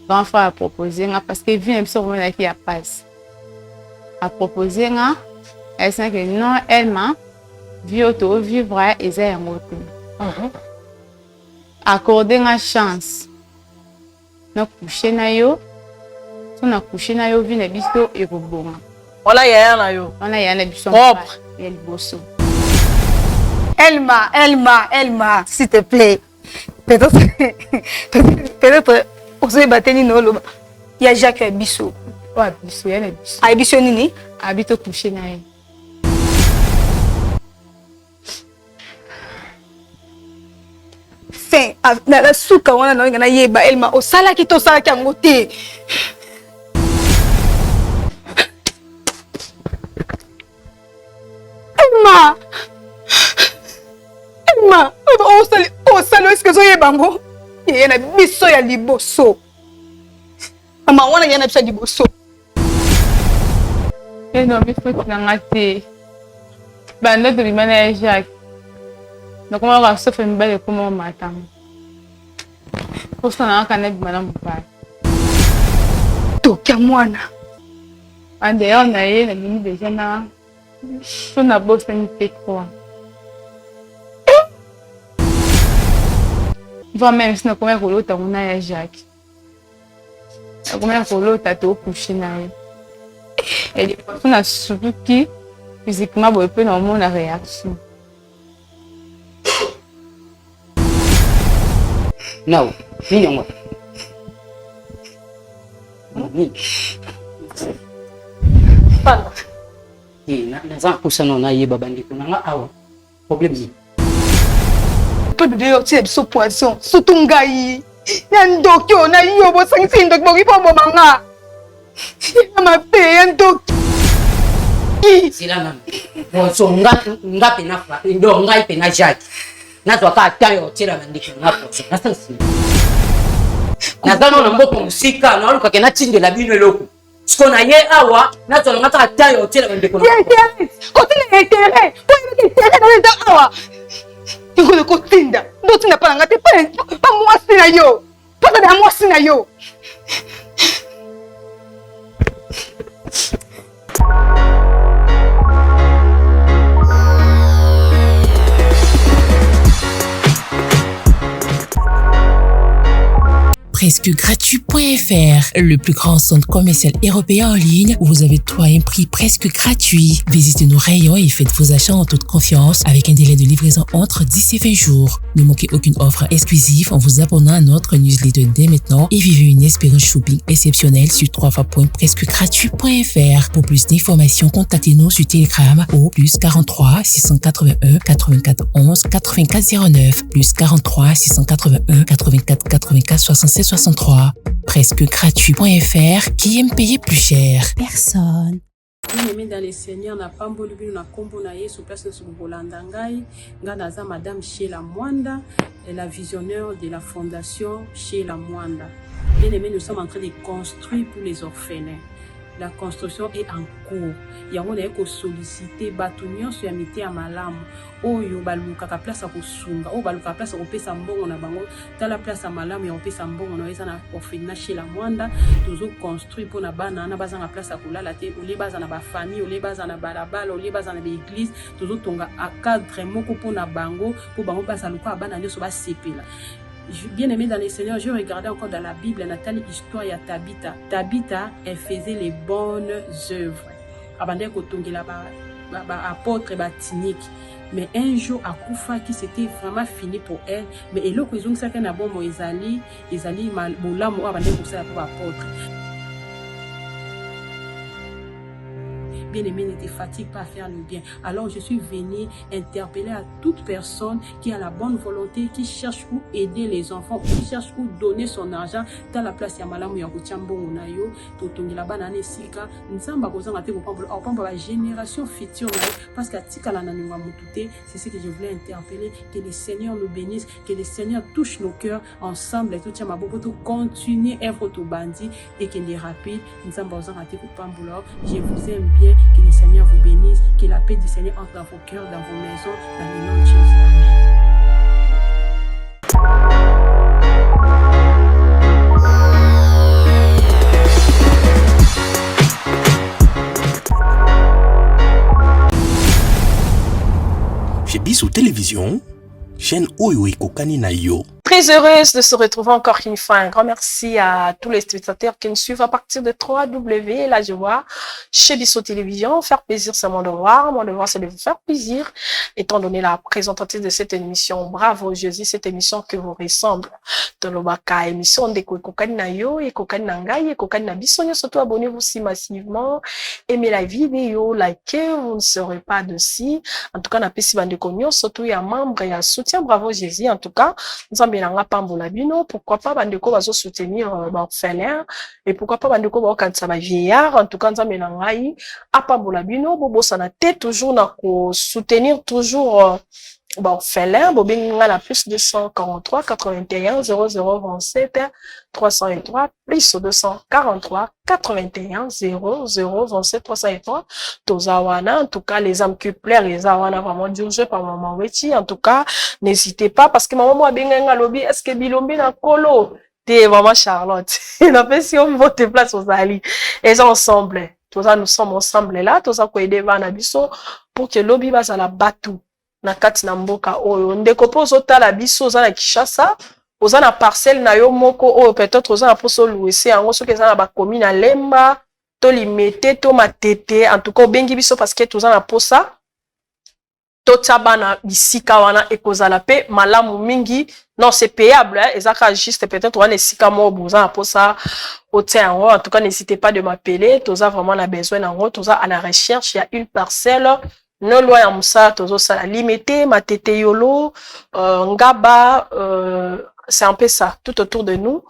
grand frère a proposé parce que vie sur moi qui a passe a proposé elle sait que non elle m'a vu auto vivre et c'est un autre accorder une chance na coucher na yo vie na biso et rebonga Voilà yaya na yo ona yana biso propre et bosso. Elma, s'il te plaît. Peut-être, on se battre ni non. Il y a Jacques Bisso. Ouais, Bisso, il y a Bisso. Ah, Bisso nini? Habite au coucher na ye. Fin, na la souka wana na ngana yeba Elma, o sala ki to sala ki angote. Elma, o sala est-ce que zo yeba ngo? Ye na biso ya liboso. Mama wana ya na biso liboso. Et non, mais faut que ngate. Bande de limana Jacques. Donc on va se faire une belle comme on m'attend. Pour ça on a quand même madame pas. To kya mwana. Ande on a eu la limite déjà na. On a bossé une P3. Va même si nous comment que l'autre on a Jacques. Comment que l'autre a tout couché na. Et les personnes a surtout qui physiquement bon peu dans mon réaction. Non, non. Panda. Naza kusana na yeba bandiko nanga awa. Problème ni. Peu de yo tie biso poisson, surtout ngai. Nyandoki ona yo bo sangisi ndok bo ipo bo manga. Ma pe ndoki. Sila nami. Bonso nga pena fa, ndo ngai pena Jacques. Nazo ka tayo tira bandiko ngapo. Nasansi. Nazano na mboko musika na luka kena tinde la bino eloko. Siko na ye awa nazo ngata tayo tira bandiko ngapo. Kotinda intérêt. Pour intérêt na nda awa. Ngolo kotinda. Ndo tinda pa ngate pa mwasi na yo. Pa da mwasi na yo. Presque gratuit.fr, le plus grand centre commercial européen en ligne où vous avez tout à un prix presque gratuit. Visitez nos rayons et faites vos achats en toute confiance avec un délai de livraison entre 10 et 20 jours. Ne manquez aucune offre exclusive en vous abonnant à notre newsletter dès maintenant et vivez une expérience shopping exceptionnelle sur www.presquegratuit.fr. Pour plus d'informations, contactez-nous sur Telegram au +43 681 84 11 84 09 +43 681 84 84 67 63. Presque gratuit.fr. Qui aime payer plus cher? Personne. Bien-aimé dans les Seigneurs, na pamboli bino na kombo na Yesu place na Bolanda ngai, nga naza madame Sheila Mwanda, la visionnaire de la fondation Sheila Mwanda. Bien-aimé, nous sommes en train de construire pour les orphelins. La construction est en cours. Yango na eko solliciter batunion sur amité ya malamu. Oyo baluka ka place ko sunga, o baluka place ko pesa mbongo na bango, tala place ya malamu ya pesa mbongo na eza na orphelinat chez la Mwanda, tozo construire pour na bana na baza na place ya kulala te, ole baza na ba famille, ole baza na balabala, ole baza na église, tozo tonga a cadre moko pour na bango, pour bango pasa luka bana nyoso ba sepela. Bien aimé dans les Seigneurs, je regardais encore dans la Bible, Nathalie, histoire ya Tabitha. Tabitha, elle faisait les bonnes œuvres. Abandé kotongi la apôtre batinique. Mais un jour, à Koufa, qui c'était vraiment fini pour elle. Mais elle a dit que ça n'a bon Ezali mal boula mo abandé pour ça pour apôtre. Bien-aimé, ne te fatigue pas à faire le bien. Alors je suis venue interpeller à toute personne qui a la bonne volonté, qui cherche où aider les enfants, qui cherche où donner son argent. Dans la place, il y a malamu ya kuchambongo na yo, totongi la banane sika, nzamba kozanga te pour la génération future parce que tika la nanunga mutute, c'est ce que je voulais interpeller, que le Seigneur nous bénisse, que le Seigneur touche nos cœurs ensemble et tout tient ma beaucoup tout continuer à être bandi et que les rapides, nzamba kozanga te pour pambola. Je vous aime bien. Que le Seigneur vous bénisse, que la paix du Seigneur entre dans vos cœurs, dans vos maisons, dans le nom de Jésus. Amen. Bisou Télévision, chaîne Oyo Kokani na yo. Très heureuse de se retrouver encore une fois. Un grand merci à tous les spectateurs qui nous suivent à partir de 3W. Là, je vois chez Bissot Télévision. Faire plaisir, c'est mon devoir. Mon devoir, c'est de vous faire plaisir. Étant donné la présentatrice de cette émission, bravo, Jésus, cette émission que vous ressemble. Tolobaka, émission de Kokani na yo, et Kokani na ngai, et Kokani na Bissot. Surtout, abonnez-vous aussi massivement. Aimez la vidéo, likez, vous ne serez pas dessus. En tout cas, na pesi bande konyo, surtout, il y a membre, il y a soutien. Bravo, Jésus. En tout cas, nous avons pourquoi pas bandeko bazo soutenir orphelin et pourquoi pas bandeko ba kanisa ba vieillard en tout cas nzambe na ngai apambola bino bobosana te toujours na ko soutenir toujours orphelin bobenga na plus 243 81 0027 303 plus 243 81 0027 303 tozawana en tout cas les âmes cuplères les awana vraiment dirigé par maman Weti en tout cas n'hésitez pas parce que maman moi benga lobby est-ce que bilombi na kolo te maman Charlotte n'a pas si on vote place aux alliés et ensemble nous sommes ensemble là tous ko aider bana biso pour que lobby basa la batu na kati na mboka oyo ndeko po ozotala biso oza na Kinshasa oza na parcelle na yo moko oyo peut-être oza na poso louese yango soki eza na bakomi na Lemba to Limete to Matete en tout cas obengi biso parce que toza na posa totaba na bisika wana ekozala pe malamu mingi non c'est payable hein ezaka juste peut-être wana esika mo boza na posa otia yango en tout cas n'hésitez pas de m'appeler toza vraiment na besoin nango toza à la recherche il y a une parcelle non loin ya musa tozo sala Limete Matete Yolo Ngaba c'est un peu ça tout autour de nous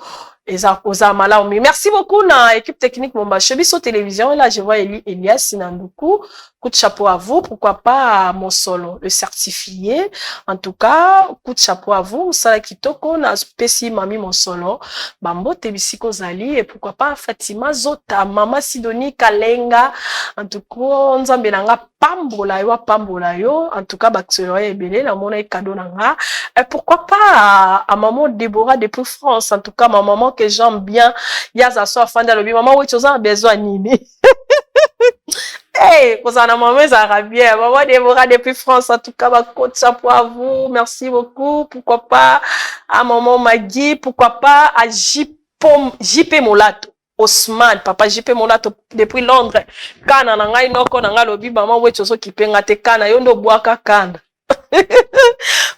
merci beaucoup na équipe technique Momba Chebiso Télévision. Là je vois Elias Sinandoukou. Coup de chapeau à vous, pourquoi pas à mon solo, le certifié. En tout cas, coup de chapeau à vous. Sala Kitoko, na spéci mami mon solo. Bambo Tebisiko Zali et pourquoi pas Fatima Zota, Mama Sidonie Kalenga. En tout cas, Nzambe nanga pambola yo. En tout cas, Baxelore Ebele, la mona cadeau nanga. Et pourquoi pas à maman Déborah depuis France. En tout cas, ma maman que j'aime bien. Yaza so afanda lobi. Maman, oui, tu as besoin nini. Hey, pour ça, maman, ça va bien. Maman Déborah depuis France, en tout cas, ma côte chapeau à vous. Merci beaucoup. Pourquoi pas à maman Magui, pourquoi pas à JP Molato. Osman, papa JP Molato depuis Londres. Kana nanga inoko nanga lobi, maman, oui, tu as qui penga te kana, yondo boaka kana.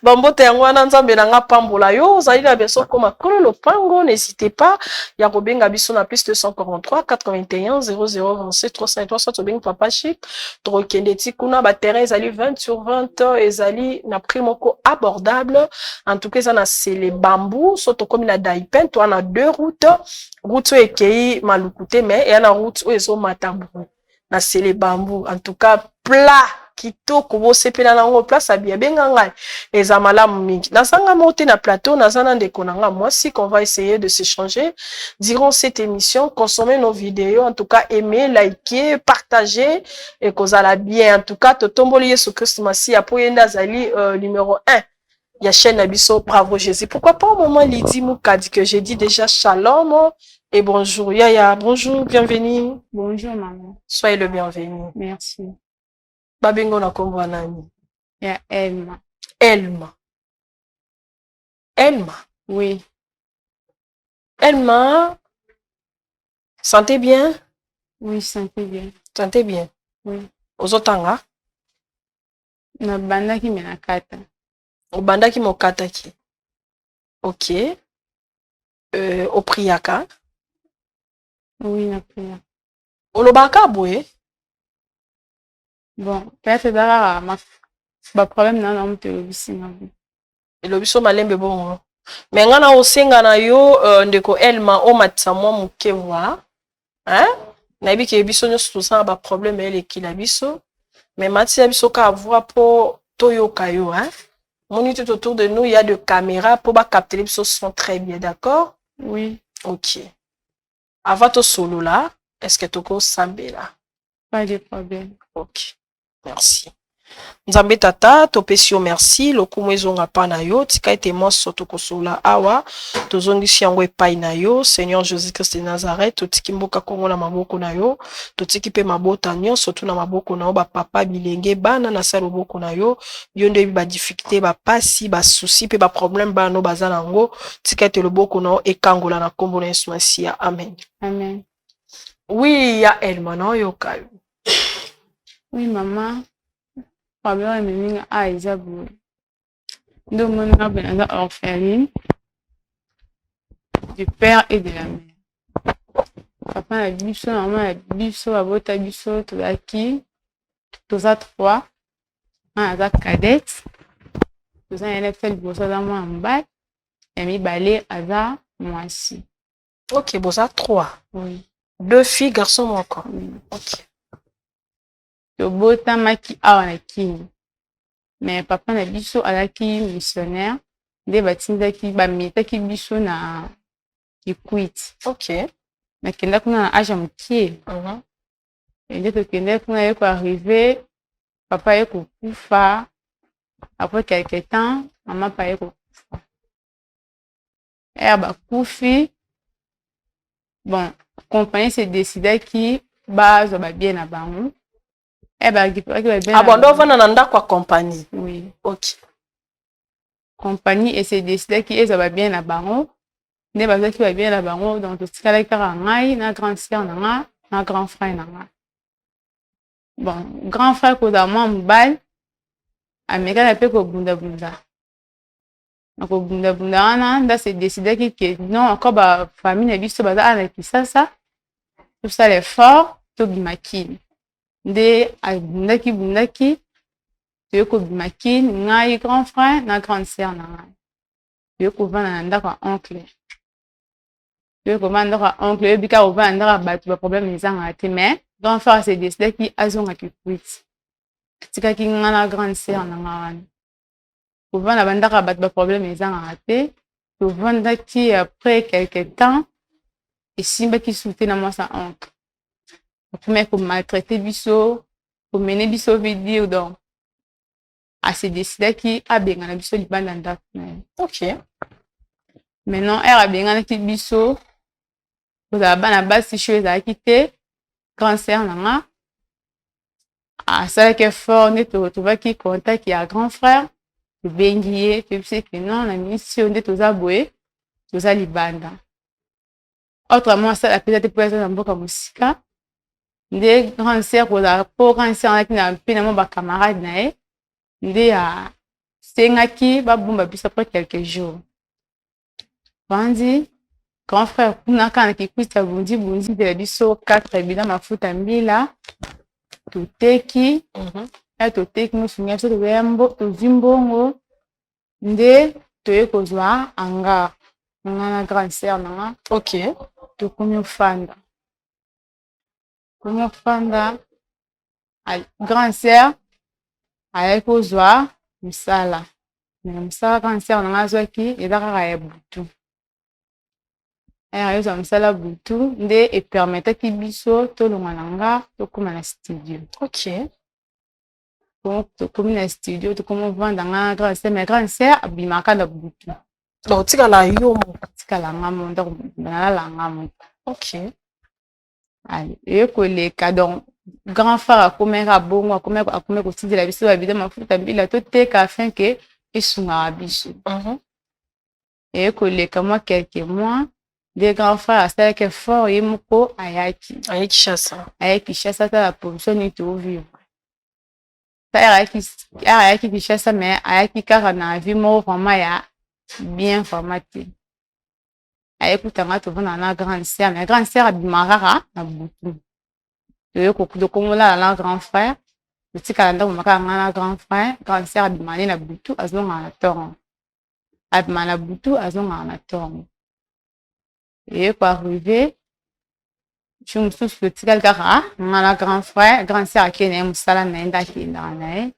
Bambote yango wana nzambe nanga pambola yo ozali na beso koma kolo lopango n'hésitez pas ya kobenga biso na plus 243 81 0027 303 soit obenga papa chic tokende ti kuna ba terrain ezali 20 sur 20 ezali na prix moko abordable en tout cas ça na c'est les bambous soto comme na Daipen toi na deux routes route ekei malukute mais et na route ezo matambu na c'est les bambous en tout cas plat kitoko bo sepela nango place abia benga ngai eza malamu mingi nasanga monter na plateau nazana ndeko nanga moi si qu'on va essayer de s'échanger durant cette émission consommer nos vidéos en tout cas aimer liker partager et kozala bien en tout cas totomboli Yesu Christ masi apo yenda zali numéro 1 ya chaîne Abisso bravo Jésus pourquoi pas au moment Lydie Moukadi que j'ai dit déjà shalom et bonjour Yaya bonjour bienvenue Bonjour maman. Soyez le bienvenu. Merci. Babengo na kombo nani? Ya Elma. Elma. Elma. Oui. Elma. Sentez bien? Oui, sentez bien. Sentez bien. Oui. Ozotanga? Na bandaki me na kata. Obandaki mokataki. Ok. Opriaka? Oui, na priya. Olobaka boye? Bon, peut-être dara ma problème na mte lobisi na vous. Elobiso malembe bongo. Mais ngana osenga na yo ndeko Elma o matisa mwa mukewa. Hein? Na yebiki biso nyonso tosala ba problème elekila biso. Mais matisa biso ka avoir po toyoka yo, hein? Moni tout autour de nous, il y a de caméras pour ba capter les biso sont très bien, d'accord? Oui. OK. Avant to solo là, est-ce que toko sambela? Pas de problème. OK. Merci. Nzambe tata topesi yo merci lokumu ezonga pa na yo tika ete moso tokosola awa tozongisi yango epai na yo Seigneur Jésus Christ de Nazareth totiki mboka Kongo na maboko na yo totiki pe mabota nyonso tu na maboko na yo bapapa bilenge bana na sa loboko na yo yo nde ba difficulté bapasi basusi pe baproblème bana no baza nango tika ete loboko na yo ekangola na kombo na Yesu Masia amen. Amen. Oui ya Elma na yoka yo. Oui maman. Problème mimi a Isabu. Deux mon abena orpheline du père et de la mère. Papa na biso, maman na biso, abota biso tozaki toza 3. Un aza cadette. Toza yana fait liboso za mwa mbai. Et mibale aza mwasi. OK, boza 3. Oui. 2 filles, garçons encore. Oui. OK. Tobotamaki awa na kini. Mais papa na biso alaki missionnaire. Nde batindaki bamitaki biso na Kikwit. OK. Nakenda kuna na age mokie. Nde tokende kuna ye ko arrivé papa ye kokufa. Après quelque temps maman pa ye kokufa. Bakufi. Bon, compagnie s'est décidé qui base ba bien na bango. Abondo vana na ndako ya compagnie. Oui. OK. Compagnie et s'est décidé qui est ba bien na bango. Ne baza ki ba bien na bango donc to tikala kaka ngai na grande sœur na nga na grand frère na nga. Bon, grand frère ko da mwa mbal ameka na pe ko bunda bunda. Ko bunda bunda wana nda s'est décidé que non encore ba famille na biso baza ana kisasa. Tout ça l'effort to bimakini. Nde bundaki toyeko bimaki ngai grand frère na grande sœur na ngai toyeko vana na ndako ya oncle toyeko vana ndako ya oncle oyebika kovana ndako ya bato baproblème ezanga te mais grand frère se décidaki azonga Kikwit atikaki ngai na grande sœur na ngai wana kovanda bandako ya bato baproblème ezanga te tovandaki après quelque temps esimbaki sute na mwasa oncle premier pour maltraiter biso pour mener biso veut dire donc à se décider qui a bien na biso libanda ndako. OK. Maintenant elle a bien na biso pour la bana basi chose à quitter grand sœur nanga a ça que fort ne to va qui contact qui a grand frère le bengier que c'est que non la mission de toza boé toza libanda autrement ça la peut-être pour être dans mboka musika. Nde grand sœur pour la pour grand sœur avec na pena mo ba camarade na e nde a sengaki ba bomba biso après quelques jours bandi grand frère kuna kana Kikwita bundi de la biso 4 bidon mafuta mbila toteki toteki musunya biso to zimbongo nde toye kozwa anga na grand sœur na. OK. Tokomi fanda Comment fanda grand sœur ayaki kozwa mosala mais mosala grand sœur nanga azwaki eza kaka ya butu ayozwa mosala butu nde epermetaki biso tolonga na nga tokóma na studio. OK. Donc tokomi na studio tokomi vanda nga grand sœur mais grand sœur abimaka na butu donc tikala yo mo tikala nga mo ndako nalala nga mo. OK. Allez, ekoleka donc grand frère akomeka bongo akomeka kotindela biso babida mafuta mbila toteka afin ke esungaka biso. Ekoleka mwa quelques mois de grand frère asalaki fort ye moko ayaki Kinshasa tala position nini tovivre ayaki Kinshasa mais ayaki kaka na vie moko vraiment ya bien vraiment te. Ayekutanga tovanda na grande sœur mais grande sœur abimaka kaka na butu tokomolala na grand frère totikala ndako makaka nga na grand frère grande sœur abimane na butu azongaka na tongo abima na butu azongaka na tongo eyeko arrivé jour mosusu totikali kaka nga na grand frère grande sœur akende ye mosala na ye nde akendaka na ye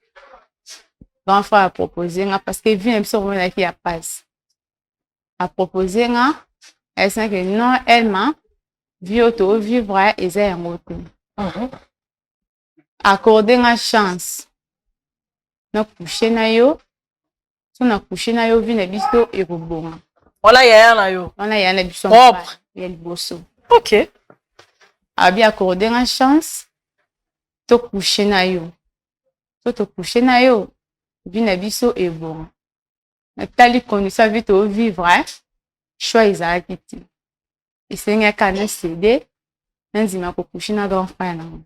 grand frère apropose nga parce que vie na biso komonaki ya pasi apropose nga elle sent que non, elle m'a vu auto vivre et c'est un autre. Accorder une chance. na coucher na yo so na coucher na yo vie na biso ekobonga Voilà, yaya na yo. wana ya na biso Propre. ya liboso Ok. abi accordé nga chance to coucher na yo so to coucher na yo vie na biso ebonga natali condition vie to vivre choix ezalaki te esengaka na cede na nzima kokoucher na grand frère nango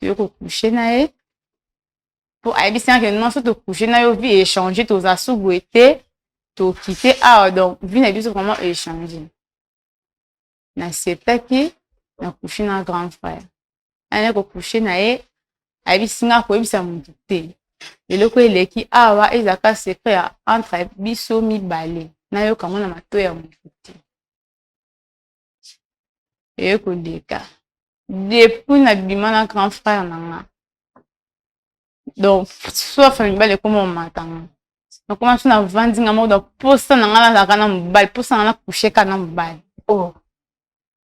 yo kokoucher na ye po ayebisanga ke non so tokoucher na yo vie échanger toza subu ete tokite awa donc vie na biso vraiment échanger naseptaki na coucher na grand frère ane kokoucher na ye ayebisinga koyebisa motu te eloko eleki awa ezalaka secret ya entre biso mibale nayoka mona mato ya motu te eye koleka depuis nabima na grand frère na nga donc so famille mibale ekoma omatanga nakoma so navandi nga moko donc posa na nga nazalaka na mobali posa na nga nakusheka na mobali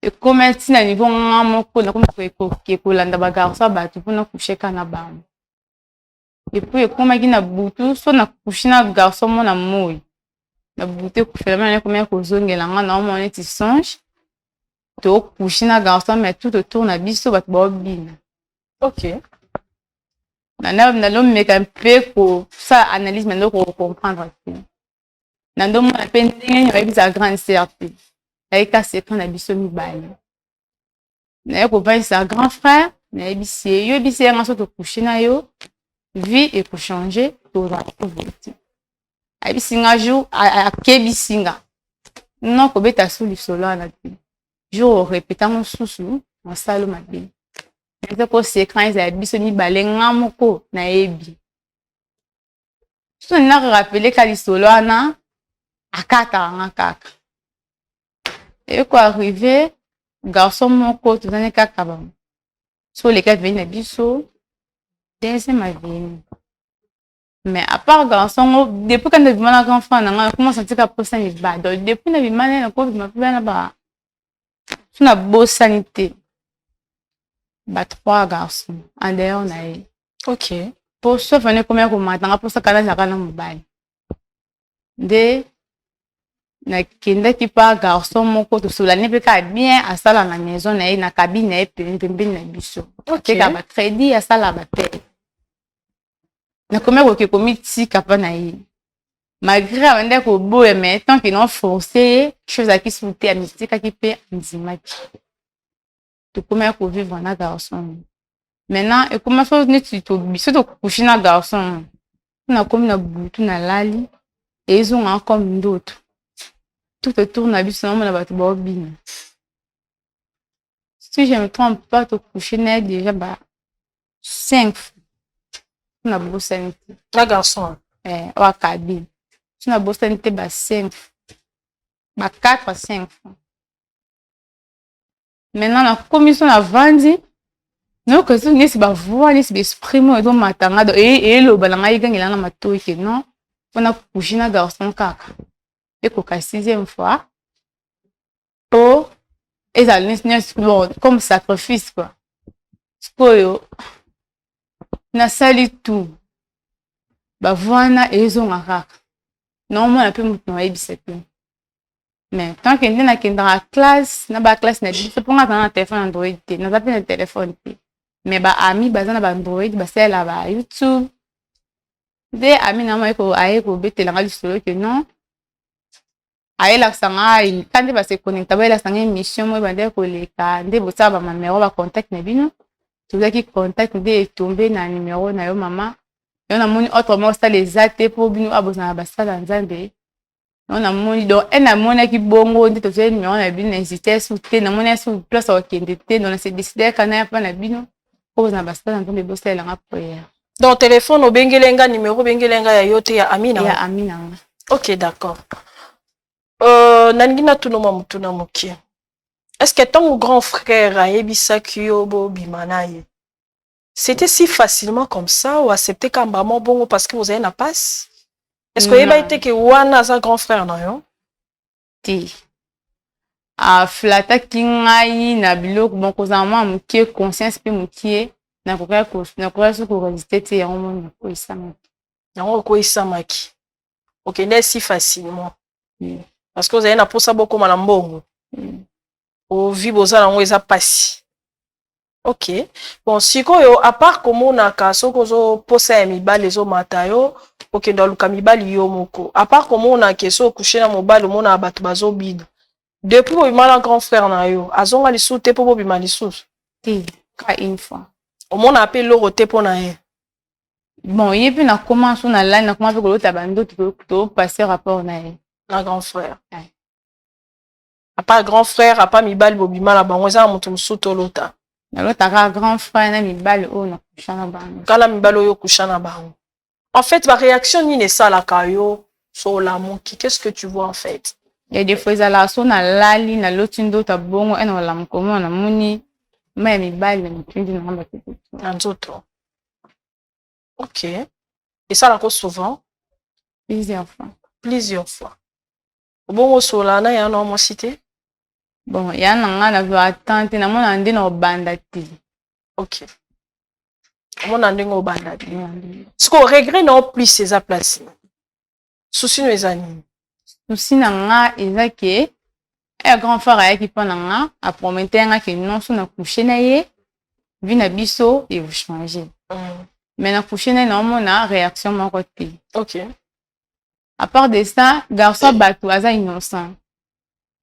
ekoma ntina niveau nga moko nakoma kolanda bagarso ya bato mpo nakusheka na bango epuis ekomaki na butu so nakushe na garso mo na moi na butu ekufela mana ekomi kozongela nga na omona neti songe tokushe na garso mais tout autour na biso bato baobina Ok. nalomeka mpe kosala analyse me ndoko comprendre te nandomona mpe ndenge nayebisa grande sœur te nayeka secret na biso mibale naye kovandisa grand frère nayebisi ye yo yebisi yanga so tokushe na yo vie ekochange tozala te ayebisinga jour akebisinga non kobeta su lisolo wana te jour orepeta mosusu mosalo mabe eza ko secret ezala biso mibale nga moko nayebi so narapele ka lisolo wana akataka nga kaka eko arrive garçon moko tozani kaka bango so oleka veni na biso deuxième aveni mais à part garçon depuis quand nabima na grand frère nanga comment sentir ka posa mibale donc depuis nabima na kobima mpe bana ba so nabosani te ba trois garçons en dehors na ye Ok. po so fane komya komatanga posa kana ezalaka na mobali nde nakendaki mpa garçon moko tosolani mpe kaka bien asala na maison na ye na kabine na ye pembeni na biso teka bacrédit asala batere nakomya koke komitika mpa na ye malgré abande koboya mais tant que non forcé ye chose aki su te amitikaki mpe andimaki tokomya kovivre na garçon maintenant ekoma so neti biso tokushe na garçon nakomi na butu nalali ezonga comme ndoto tout autour na biso namona bato baobina si je me trompe pas tokushe na ye déjà ba 5 fois na bosani te Na garçon. oyo akabine so na bosani te ba 5 ba 4 à 5 fois maintenant nakomi so navandi nayoka so nesi bavoi nesi baesprit mo ezomatanga do eloba na ngai egangela na matoi ke non mpona kushe na garçon kaka ekoka 6e fois po ezala nesi bon comme sacrifice quoi sikoyo nasali tout bavoi wana ezonga kaka naomona mpe moto nayebisa te mais tant que nde nakendaka classe na baclasse na biso mpo nga aza na telefone android te naza mpe na telefone te mais baami baza na baandroid basalela ba youtube nde ami na mo aye kobetelanga lisolo ke non ayelakisanga ka nde basekonekta bayelakisanga émission mo ebande koleka nde bosala bamamero bacontact na bino tozalaki contact nde etombe na numero na yo mama yo namoni autrement osala eza te mpo bino abozala basala nzambe yo namoni donc namonaki bongo nde tozali numero na bino na hésité su te namoni asu place akokende te donc nase décide kana ya mpa na bino po bozala basala nzambe bosalelanga prière Donc téléphone obengelenga numéro obengelenga ya yo te ya Amina. ya Amina. Ok, d'accord. Nangina tunoma mutuna mokie. Est-ce que ton grand frère a ebisaki yo bo bimanaye? C'était si facilement comme ça ou accepter quand maman bongo parce que vous avez na passe? Est-ce que eba été que wana sa grand frère na yo? Ti. A flataki ngai na biloko bon kozama mokie conscience pe mokie nakoka so koresiste te yango moni koesamaki. Yango koesamaki. Ok, n'est si facilement. Parce que vous avez na posa boko na mbongo. Au viboza nango eza pasi. Ok. Bon, sikoyo à part komona ka soko zo posa ya mibali zo matayo, ok ndo luka mibali yo moko. À part komona ke so coucher na mobali mona bato bazo bida. Depuis bo bimala grand frère na yo, azonga lisu te po bo bimala lisu. Te, ka une fois. Au monde appelle l'euro te po na ye. Bon, il puis na commence na la na comment ko ta bando to passer rapport na ye. Na grand frère. À part grand frère, à part mibali bo bimala bango za mutu musuto lota. Na lota ka grand frère na mibali o na kushana bango. Kala mibali yo kushana bango. En fait, ma réaction ni ne ça la kayo sur la moki. Qu'est-ce que tu vois en fait? Il y a des fois la so na lali na lotindo ta bongo eno la mkomo na muni mais mibali na mtindi na ngamba te. Nzoto. Ok. Et ça la cause souvent? Plusieurs fois. Plusieurs fois. Bongo solana ya no mo cité? Bon, ya nanga na vyo attente na mona ndi na obanda ti. Ok. Mona ndi ngo obanda ti. Ce qu'on regrette non plus ces places. Souci no ezani. Souci nanga eza ke grand frère ayaki pa nanga a promettre nga ke non so na coucher na ye vi na biso et vous changer. Mais na coucher na mona réaction moko te. Ok. À part de ça, garçon batou aza innocent.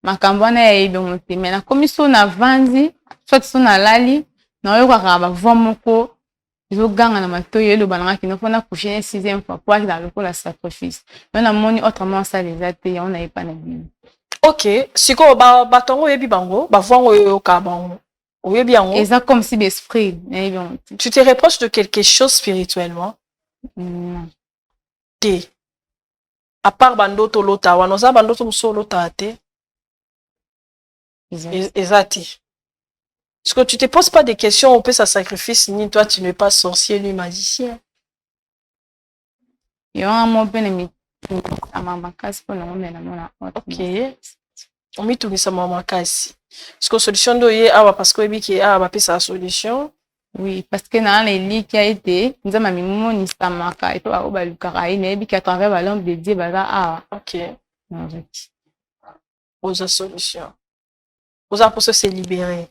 Makambo na ye bemote mais na komiso na vanzi soit so na lali na yo kwa ba vomoko zo ganga na matoyo lo bananga kino fona coucher une sixième fois pour la lokola sacrifice. Mais na moni autrement ça les a te on a pas na bien. Ok, siko ba tongo yebi bango, ba vongo yo ka bango. Oyebi yango. Et ça comme si l'esprit. Tu te reproches de quelque chose spirituellement? Non. Te. À part bandoto lota, wanoza bandoto muso lota te. Exact. Est-ce que tu te poses pas des questions, on peut ça sacrifice, ni toi tu n'es pas sorcier ni magicien? Il y a un mot bien à ma casse pour le ok. On met tout ça maman casse. Est-ce que solution doye awa parce que biki awa pa sa solution? Oui, parce que dans les lits qui a été, nous avons mis mon istamaka et toi au balukara et biki à travers la lampe de Dieu baza awa. Ok. Aux solution. Aux pour se libérer.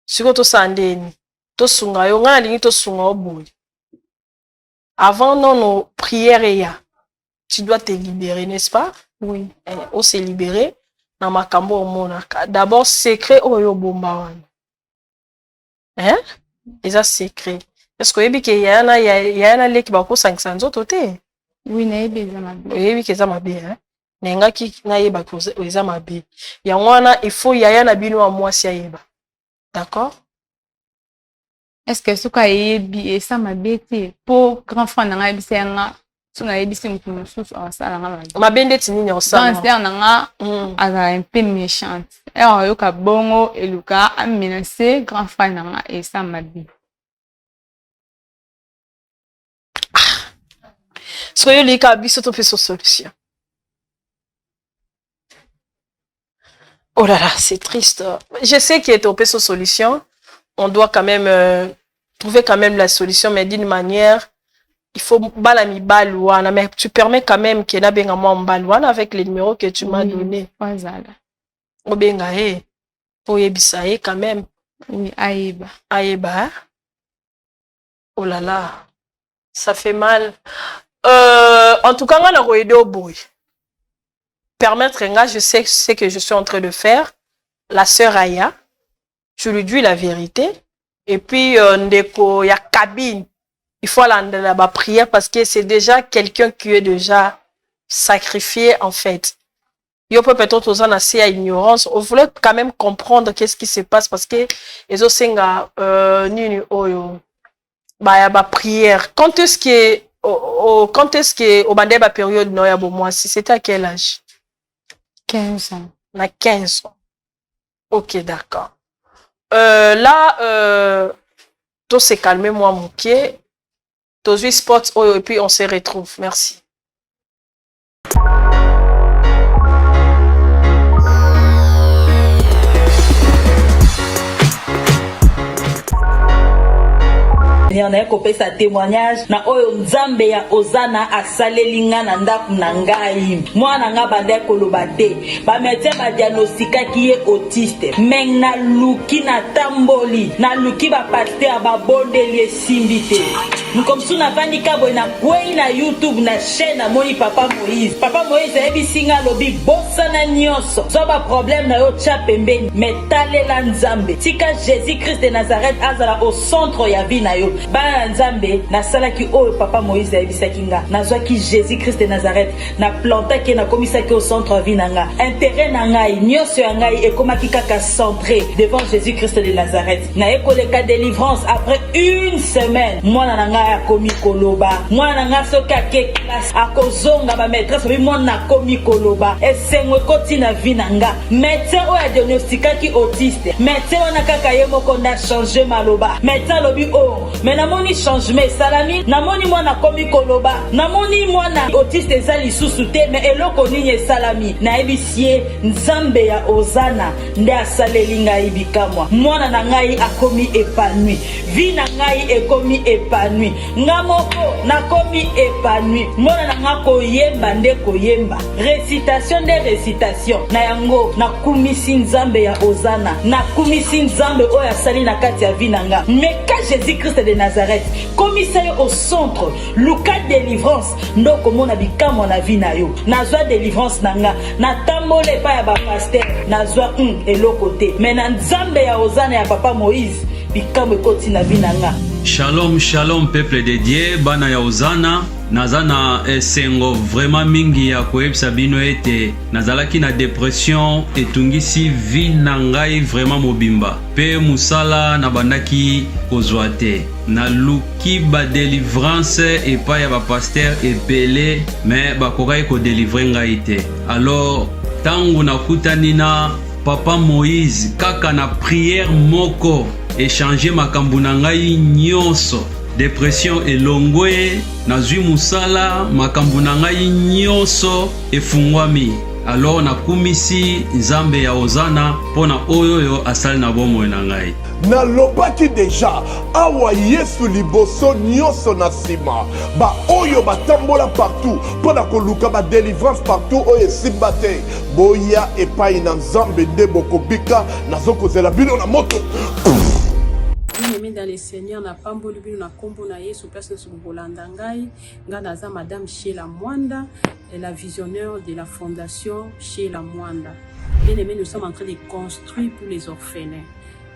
Siko to sandeni to sunga yo nga lingi to sunga oboy. Avant non nos prières ya. Tu dois te libérer, n'est-ce pas? Oui. On s'est libéré dans makambo monaka. D'abord secret oyo bomba wana. Hein? Eza secret. Est-ce que yebi ke yana leki ba ko 500 nzoto te? Oui, na yebi eza mabe. Yebi ke eza mabe hein. Nenga ki na yeba ko eza mabe. Ya wana il faut yana bino a mwasi ya yeba. D'accord? Est-ce que ce cas est ça m'a bêté pour grand frère n'a pas c'est un son a été mutu mususu asala nga ma bende tinini osala donc c'est un peu méchante et on yoka bongo eluka a menacé grand frère nanga et ça m'a dit soyo lika biso to peso solution. Oh là là, c'est triste. Je sais qu'il est au peso solution. On doit quand même trouver quand même la solution, mais d'une manière, il faut balami balouana, mais tu permets quand même qu'il y ait un balouana avec les numéros que tu m'as donné. Obenga pour yebisaye quand même. Oui, aïba. Aïba. Oh là là, ça fait mal. En tout cas, on a aidé au bout. Permettre, je sais ce que je suis en train de faire. La sœur Aya, je lui dis la vérité. Et puis, il y a cabine. Il faut aller dans la prière parce que c'est déjà quelqu'un qui est déjà sacrifié, en fait. Il peut peut-être aux gens assez à ignorance. On voulait quand même comprendre qu'est-ce qui se passe parce que les autres prière. Quand est-ce que au bandé ba période non ya bon moi si c'était à quel âge? 15 ans. On a 15 ans. OK, d'accord. Là tout s'est calmé moi mon pied. Tous spots et puis on se retrouve. Merci. Seigneur na kopesa témoignage na oyo nzambe ya ozana asalelinga na ndaku na ngai mwana nga bande koloba te ba médecin ba diagnostikaki ye autiste meng na luki na tamboli na luki ba pasteur ba bondeli esimbi te nkomsu na vandi kabo na kwei na YouTube na chaîne na moni Papa Moïse ebisinga lobi bossa na nyonso so ba problème na yo tcha pembeni metalela nzambe tika Jésus Christ de Nazareth azala au centre ya vie na yo bana nzambe na salaki oyo Papa Moïse ebisaki nga nazwaki Jésus Christ de Nazareth na plantaki na komisaki au centre ya vie na nga intérêt na ngai nyonso ya ngai ekomaki kaka centré devant Jésus Christ de Nazareth na ekoleka délivrance après une semaine mwana na ngai akomi koloba mwana na ngai soki ake classe akozonga ba maîtresse bi mwana akomi koloba esengo ekoti na vie na nga médecin oyo diagnostikaki autiste médecin wana kaka ye moko nda changer maloba médecin lobi oh mais namoni changement salami namoni mwana akomi koloba namoni mwana autiste eza lisusu te mais eloko nini esalami nayebisi ye nzambe ya ozana nde asaleli ngai bikamwa mwana na ngai akomi épanoui vie na ngai ekomi épanoui nga moko nakomi épanoui mwana na nga koyemba nde koyemba récitation nde récitation na yango nakumisi nzambe ya ozana nakumisi nzambe oyo asali na kati ya vie na nga mais ka Jésus Christ de Nazareth komisa yo au centre luka délivrance ndoko mona bikamwa na vie na yo nazwa délivrance na nga natambola epai ya bapaster nazwa eloko te mais na nzambe ya ozana ya Papa Moïse bikamwa ekoti na vie na nga. Shalom, shalom peuple de Dieu, bana ya ozana nazana esengo vraiment mingi ya koyebisa bino ete nazalaki na dépression etungisi vie na ngai vraiment mobimba pe musala na bandaki kozwa te naluki ba délivrance epai ya bapaster ebele mais bakokaki kodélivre ngai te alors tango nakutani na Papa Moïse kaka na prière moko échanger makambo na ngai nyonso dépression elongwe nazwi musala makambo na ngai nyonso efungwami alors nakumisi nzambe ya ozana pona oyo asali na bomoi na ngai nalobaki deja awa yesu liboso nyonso na nsima baoyo batambola partout mpona koluka badélivrance partout oyo esimba te boya epai na nzambe nde bokobika nazokozela bino na moto. Bien-aimé dans le Seigneur, na pamboli bino na kombo na Yesu place na subolanda ngai nga naza madame Sheila Mwanda, la visionnaire de la fondation Sheila Mwanda. Bien-aimé, nous sommes en train de construire pour les orphelins.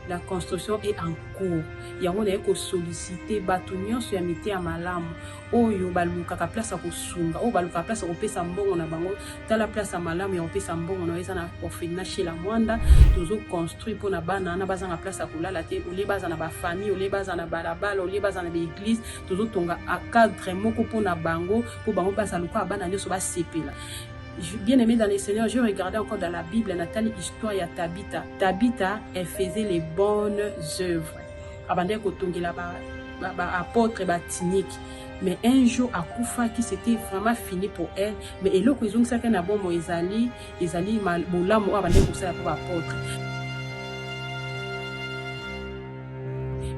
La construction est en cours. Yango na eko solliciter batu nyonso ya mite ya malamu oyo balukaka place ko sunga o balukaka place ko pesa mbongo na bango tala place malamu ya pesa mbongo na eza na orphelinat chez la Mwanda tozo construire pour na bana na bazanga place ko lala te ole baza na ba famille ole baza na balabala ole baza na ba église tozo tonga a cadre moko pour na bango pour bango baza luka bana nyonso ba sepela. Bien-aimé dans le Seigneur, je regardais encore dans la Bible, Nathalie, histoire ya Tabitha. Tabitha, elle faisait les bonnes œuvres. Abandé kotongi la apôtre batinique. Mais un jour, à Koufa, qui c'était vraiment fini pour elle. Mais elle a dit que na bon Moïsali, Isali, Moulamo, abandé pour ça pour apôtre.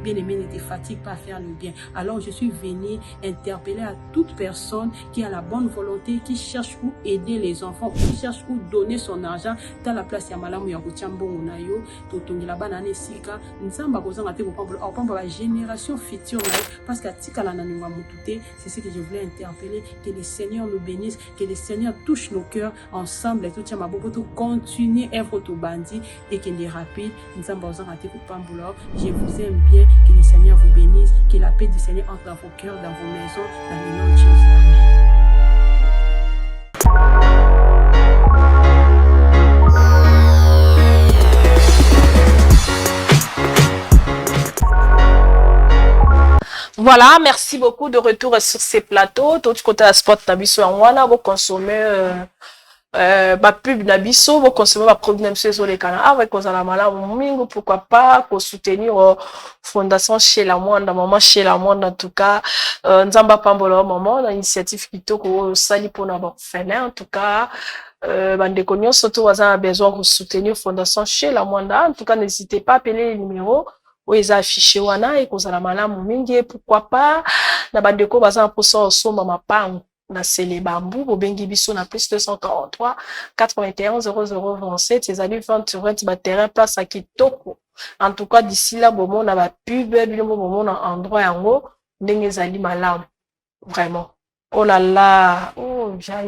Bien-aimé, ne te fatigue pas à faire le bien. Alors je suis venue interpeller à toute personne qui a la bonne volonté, qui cherche où aider les enfants, qui cherche où donner son argent. Dans la place ya malamu ya kuchambongo na yo, totongi la banane sika, nzamba kozanga te kopambola, opambola la génération future na yo, parce que tika la naningwa mutute, c'est ce que je voulais interpeller, que le Seigneur nous bénisse, que le Seigneur touche nos cœurs ensemble, et tout tient ma bobo, tout continue œuvre tout bandit, et qu'il est rapide, nzamba kozanga te kopambola, je vous aime bien. Que le Seigneur vous bénisse, que la paix du Seigneur entre dans vos cœurs, dans vos maisons, dans le nom de Jésus. Amen. Voilà, merci beaucoup de retour sur ces plateaux. Tout côté à sport nabiso en wana vous consommer ba pub na biso vous consommer ba produit na sur les canaux avec kozala malamu mingo pourquoi pas ko soutenir fondation Sheila Mwanda maman Sheila Mwanda en tout cas nzamba pambola maman na initiative kitoko sali pona ba orphelin en tout cas bandeko nyonso to waza besoin de soutenir fondation Sheila Mwanda en tout cas n'hésitez pas à appeler les numéros oyo eza affiché wana ekozala malamu mingi pourquoi pas na bandeko baza na mposa osomba mapango na sele bambu bobengi biso na plus 243 81 00 27 ezali 20 baterrain place à kitoko. En tout cas d'ici là bomona ba pub bilombo bomona endroit yango ndenge ezali malamu vraiment. Oh là là, oh ya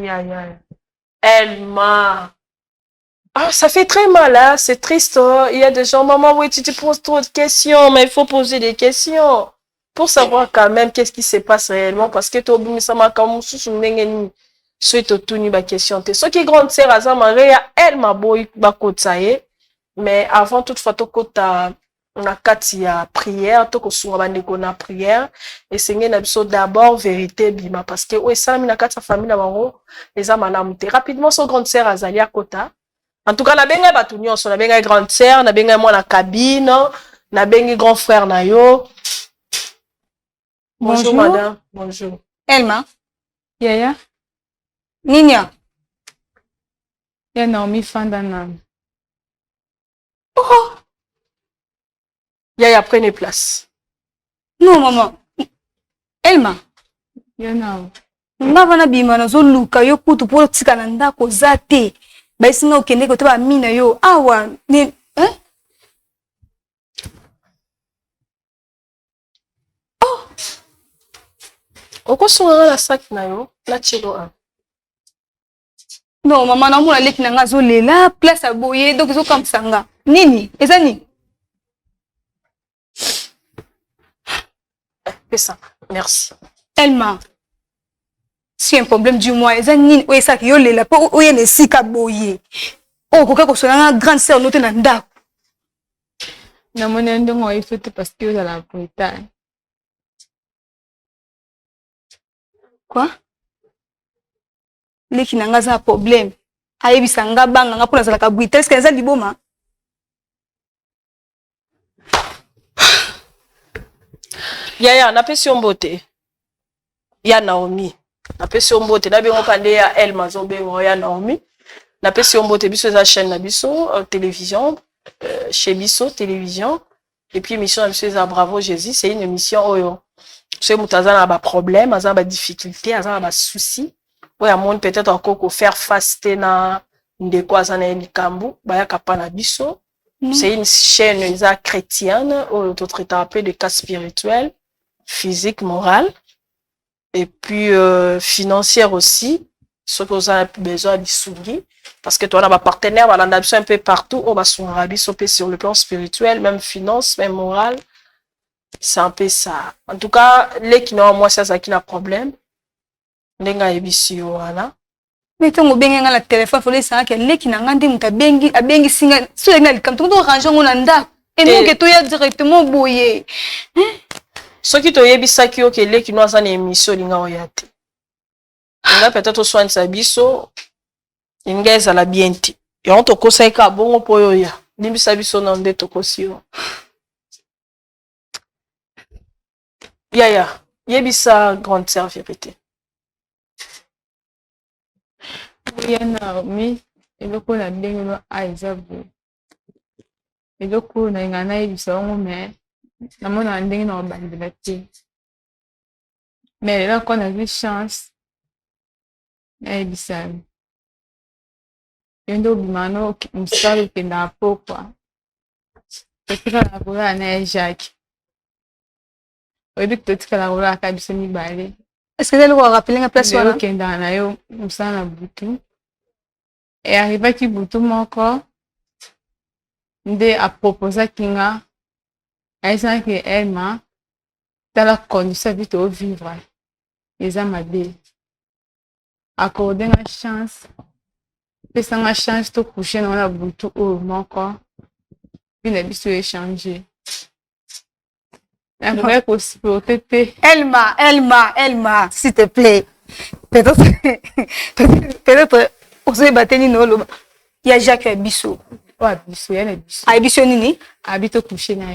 Elma. Ah, ça fait très mal, hein? C'est triste. Hein? Il y a des gens, maman, oui, tu te poses trop de questions, mais il faut poser des questions pour savoir quand même qu'est-ce qui se passe réellement. Parce que tu as ça m'a comme ce question. Ce qui est grande sœur à Maria, elle m'a boy mais avant toutefois tu on a katia prière, tu as prière et c'est d'abord vérité bima parce que ouais ça mina katia famille na bango les amanamute rapidement son grande sœur Azalia Kota. En tout cas, na benga batu nyonso, na benga grande sœur, na benga moi na cabine, na benga grand frère na yo. Bonjour madame, bonjour. Elma. Yaya. Ninia. Ya Naomi Fandana. Oh. Yaya, prenez place. Non maman. Elma. Ya Naomi. Nga vana bima na zo luka yo kutu po tika na ndako zate. Ba isinga okende ko teba mina yo awa ni oh oko songa la sac na yo la chilo a non maman na mona leki na nga zo lela place aboye donc zo comme sanga nini ezani pesa merci Elma. Si un problème du mois, ils ont oui ça qui yo lela po oye ne sika boye. Oh koka ko sona grande sœur note na ndako. Na mona ndongo ifete parce que vous la poeta. Quoi? Leki na nga za problème. Ayebisa nga banga nga pona zala ka buita est-ce que ça liboma? Yaya na pesi ombote. Ya Naomi. Na pesi ombote na bengo pande ya Elma zo bengo ya Naomi. Na pesi ombote biso za chaîne na biso télévision chez biso télévision et puis émission na biso za Bravo Jésus, c'est une émission oyo. C'est mutaza na ba problème, aza ba difficulté, aza na ba souci. Oya monde peut-être encore faire face na ndeko aza na likambu, ba ya kapana biso. C'est une chaîne isa chrétienne où on traite un peu de cas spirituels, physique, moral. Et puis financière aussi, ce que vous avez besoin de souligner, parce que toi on a un partenaire, on a un peu partout, on va sur le plan spirituel, même finance, même moral, c'est un peu ça. En tout cas, les qui n'ont moi ça qui n'a problème, les gars ici voilà. Mais ton bengi nga la téléphone faut laisser que les qui n'a ngandi muta bengi a bengi singa so nga comme tout ranger on anda et nous que toi directement boyer. Ce qui te yebisa ki ok les qui nous en émission linga oyate. Nga peut-être soin sa biso ingeza la bienti. Et on to kosaika bongo poyo ya. Limbisa biso na nde to kosio. Yaya, yebisa grande sœur vérité. Ya Naomi, eloko na ndenge no aizabu. Eloko na ngana yebisa ngo me namona ndenge na bandela te. Mais là qu'on a eu chance yebisa. Yendo bimano msalo kenda pokwa. Petika na bola na Jacques. Oyebi totika la bola ka biso ni bale. Est-ce que vous rappelez la place wana kenda na yo musana butu. Et arriva ki butu moko nde a proposa kinga aisa que Elma tala condition vite au vivre. Eza mabe. Accorder une chance. Pesa une chance to coucher dans la butu au moko. Puis la biso échanger. La vraie possibilité. Elma, s'il te plaît. Peut-être, on se battre ni non. Il y a Jacques Bissot. Ouais, Bissot, il y a Bissot. Ah, Bissot nini? Habite au coucher na.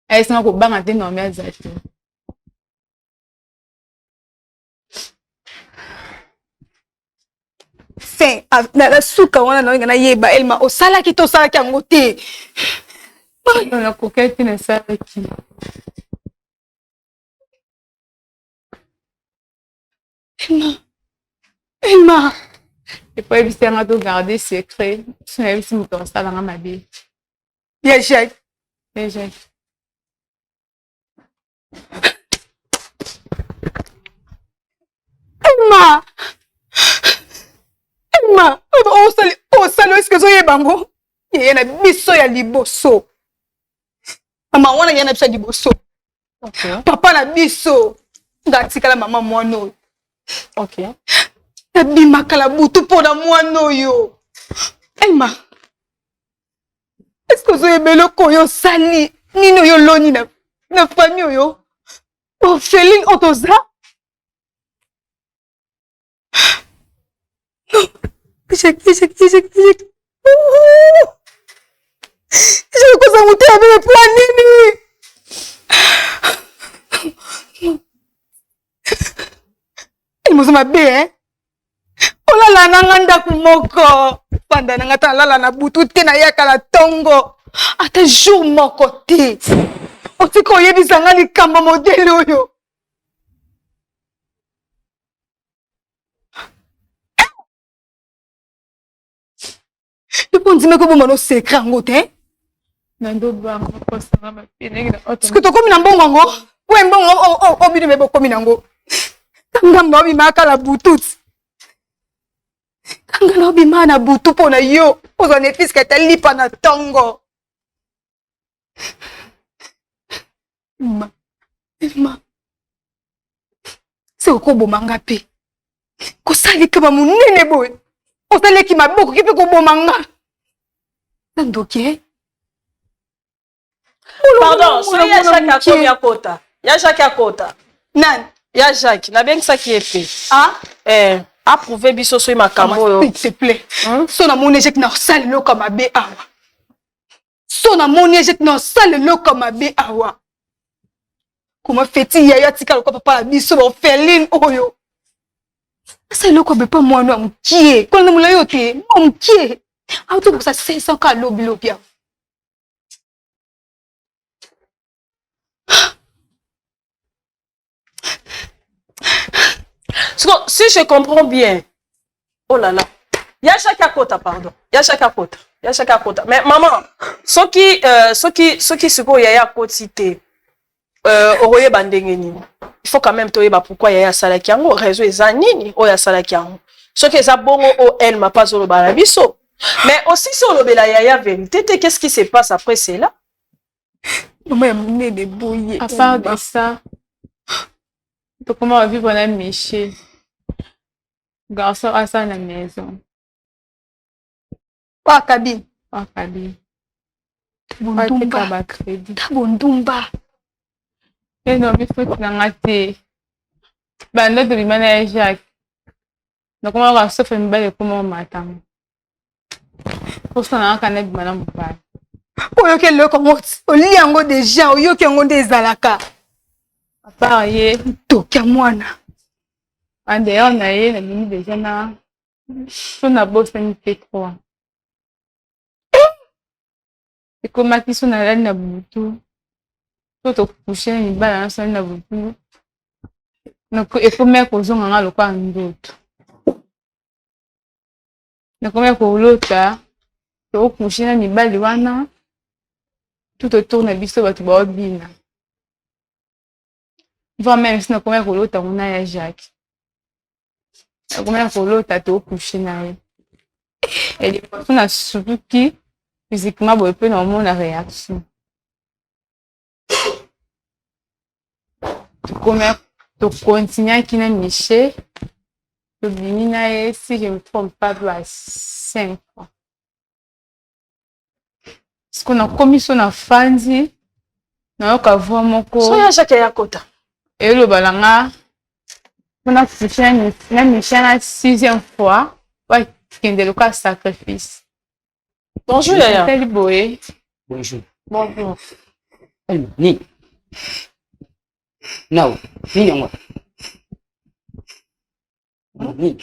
Est-ce qu'on peut pas non mais exact. Fin, na suka wana na yeba Elma, o sala ki to sala ki angote. On a coquette na salaki. Emma. Et puis, il s'est garder secret. Si on a vu si on ça dans ma vie. Ya Jacques. Ya Jacques. Emma. Emma. Oh, salo, est-ce que vous avez bango? Il y a un bisso ya liboso. Maman, on a un bisso liboso. Papa na bisso. Ngatika la maman moano. Ok. Nabima kala butu pour na moano yo. Emma. Est-ce que vous avez belo koyo sali? Nino yo loni na famille yo. Oh, Féline Otoza. Non. Échec. Je vais vous monter avec le poids nini. Il m'a dit, hein? Oh là là, nanganda kumoko. Pendant nangata la na butu te na yaka la tongo. Ata jour mon côté. O ti ko yebi sanga li kamba modèle oyo. Depuis on dit mais que bon mon secret ngote. Nando bango ko sanga ma pene. Est-ce que to komi na mbongo ngo? Ouais mbongo o bino mebo komi na ngo. Kanga mbabi maka la butut. Kanga no bi mana butu pona yo. Ozo ne fiska ta lipa na tongo. Emma. C'est ko bomanga pe. Ko sali kama munene boy. O sali ki maboko ki pe ko bomanga. Nandoke. Pardon, so ya Jacques akomi ya kota. Ya Jacques akota. Nan. Ya Jacques, na bien ça qui est fait. Ah? Approuver biso so makambo. S'il te plaît. So na moni Jacques na sali lo kama be awa. So na moni Jacques na sali lo kama be awa. Comment fait-il yaya tika lo papa la biso ba Féline oyo. Ça lo ko be pas moi no amkie. Ko na mula yo te, mo amkie. Auto pour ça 500 ka lobia. Si je comprends bien, oh là là, il y a chaque côté, pardon, il y a chaque côté, mais maman, ce qui se peut, il y a côté, il faut quand même te dire pourquoi il y a salakiango, réseau est zanini, il y a salakiango. Ce qui est bon, elle m'a pas sur le balabiso, mais aussi sur le belaya vérité, qu'est-ce qui se passe après cela? Maman, des bouillies. À part de ça. Donc, comment on va vivre dans Miché? Garçon à ça à la maison. Pas cabine. Pas cabine. Bondumba. Pas crédit. Bondumba. Et non, il faut que tu aies été. Ben, là, tu lui mets Jacques. Donc, comment on va se faire une belle et comment on m'attend? Pour ça, on a un canet de madame Boupal. Oyo ke le comment o li yango déjà oyo ke ngo ndezalaka. À part ye tokia mwana. En dehors na ye na mini déjà na so na boss ni P3. Et comme qui sont na na butu. So to coucher ni bala na na butu. Na ko e comme ko zonga nga lokwa ndoto. Na comme ko lota to coucher na ni bali wana. Tout autour na biso batu ba obina. Voire même si nous commençons à l'autre, on a Jacques. On commence à l'autre, on a couché. Et les personnes ont surtout qui, physiquement, on peut normalement la réaction. Tu commences à continuer qui n'a miché. Le bimina, si je ne me trompe pas, à 5 ans. Parce qu'on a commis son affanzi, on a vu mon corps. So ya Jacques ya kota. Et le balanga, on a couché la mission la 6e fois, ouais, qui est le cas sacrifice. Bonjour Yaya. Salut Boé. Bonjour. Bonjour. Ni. No, ni yango. Ni.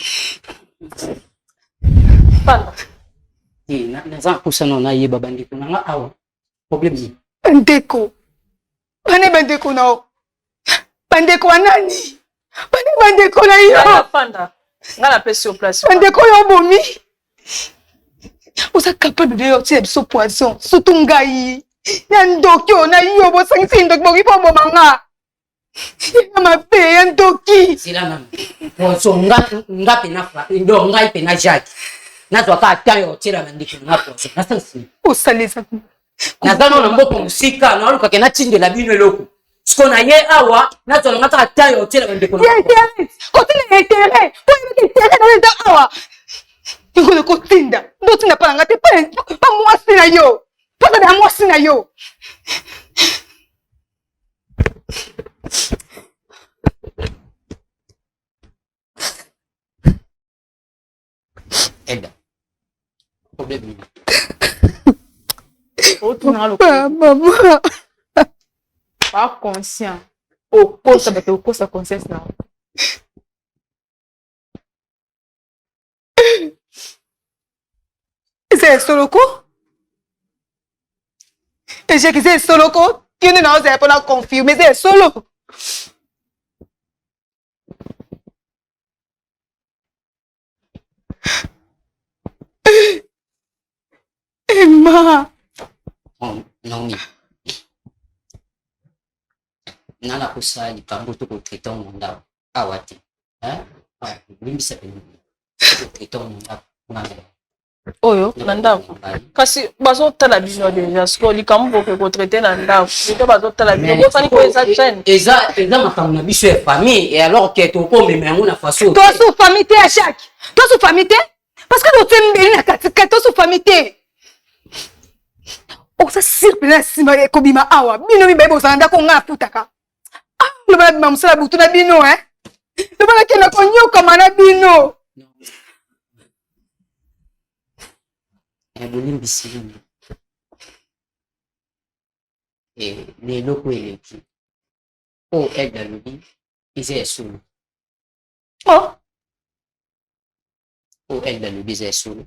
Pala. Naza kusana na ye babandi kuna nga awa. problème. Bandeko. Bane bandeko nao. Bandeko wanani. Bane bandeko na yo. Panda. Ngana pesi au place. Bandeko yo bomi. Vous êtes capable de sortir ce poison. Surtout ngai. Yandoki na yo bo sangisi ndok bo ipo bo manga. Ma pe yandoki. Sila na. Poison nga pena ndo ngai pena Jacques. Na to ka tayo tira bandiko na poison. Na sansi. Osalisa. Na zano na mboko musika na luka kena tindela bino eloko. Skona ye awa na to ngata tayo tira bandiko na. Continue intérêt. Pour le intérêt na nda awa. Ngolo ko tinda. Ndo tinda pa ngate pa mwasi na yo. Pa na mwasi na yo. Eda. Problème. Maman. Pas conscient. Au cause de au cause conscience là. C'est Soloko? Et j'ai dit c'est Soloko? Tu ne n'as pas confirmé, c'est Solo. Emma. Oh, non, nana kusa likambo to ko traiter monda awati. Hein? Ah, limbisa pe. Ko traiter monda na. Oyo ndako kasi bazo tala bino déjà sko likambo ko traiter na ndako bito bazo tala bino bo tani ko eza chaîne eza makambo na biso ya famille et alors que to ko meme ngona faso toi sous famille te à chaque toi sous famille te parce que tu mbeli na katika toi sous famille te o sa sirpe na sima ko bima awa bino mi bebo sa ndako nga futaka ah le bala bima musala butu na bino le bala kena ko nyoka mana bino. Bolimbisili et les locaux électriques au aide à l'oubli ils est sous oh au aide à l'oubli ils est sous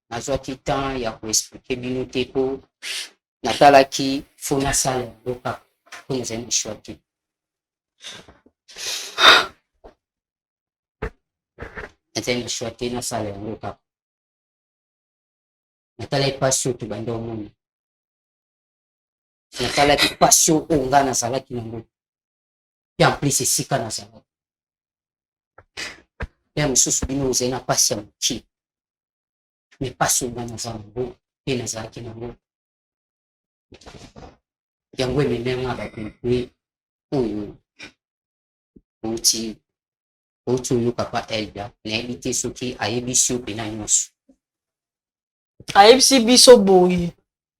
na joie qui temps il y a pour expliquer binoté ko natala qui faut na salle loka pour nous aimer choquer Natali shwate na sala yango kaka. Natali passion to banda omoni. Natali passion onga na sala kinango. Ya plus esika na sala. Ya mususu bino uzena passion ki. Me passion na sala ngo pe na sala kinango. Yango emenenga ba kuwi oyo. Uti Otu yu papa Elda, na ebite soki ayebisi yo pena nyonso. ayebisi biso boye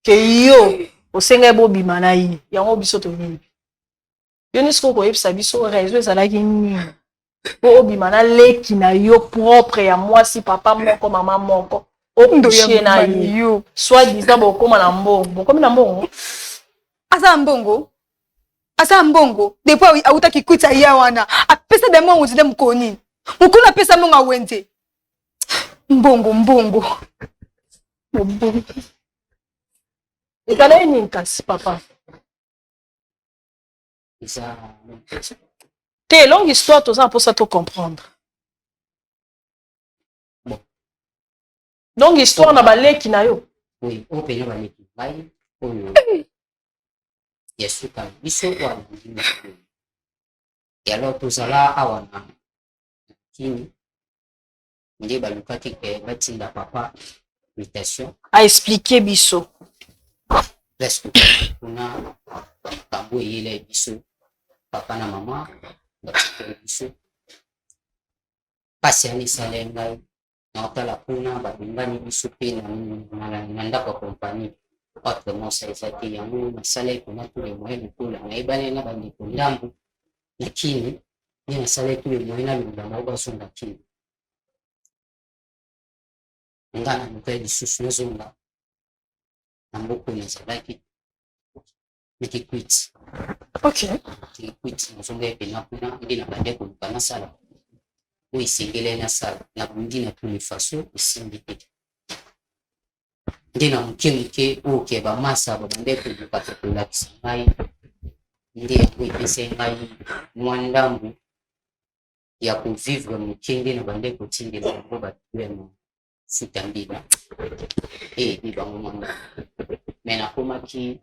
ke yo osenga bo bima na ye yango biso to yebi yo nisko ko yebisa biso raison ezalaki nini po obima na leki na yo propre ya mwasi papa moko mama moko okushie na ye soit disant bokoma na mbongo bokomi na mbongo asa mbongo depuis auta kikuta ya wana apesa de mwangu zile mkoni mukuna pesa munga wende mbongo ezala nini kasi papa te longue histoire toza mposa to comprendre bon longue histoire na baleki na yo oui openya baleki bai oyo yesuka biso wana ndima et alors tozala awa na kini nde balukaki ke batinda papa invitation a expliquer biso presque kuna kambo yele biso papa na mama batikeli biso pasi ani sale ngai na otala kuna babingani biso pe na ndako ya kompani autrement ça ezaki yango nasala kuna tous les moyens lokola nayebani na bandeko ndambo na kini ye nasala tous les moyens na lingama bazonga kini nga na nouvelle lisusu nazonga na mboko nazalaki nikikwiti nikikwiti nazonga epena kuna nde na bande koluka nasala oyo esengeli nasala na bundi na tous les façons esimbi te nde na moke oyo bamasa babande koluka kolakisa ngai nde yango epesa ngai mwa ndambu ya kovivre moke nde na bande kotindela bango bato ya mafuta mbila eyebi bango mwanda me nakomaki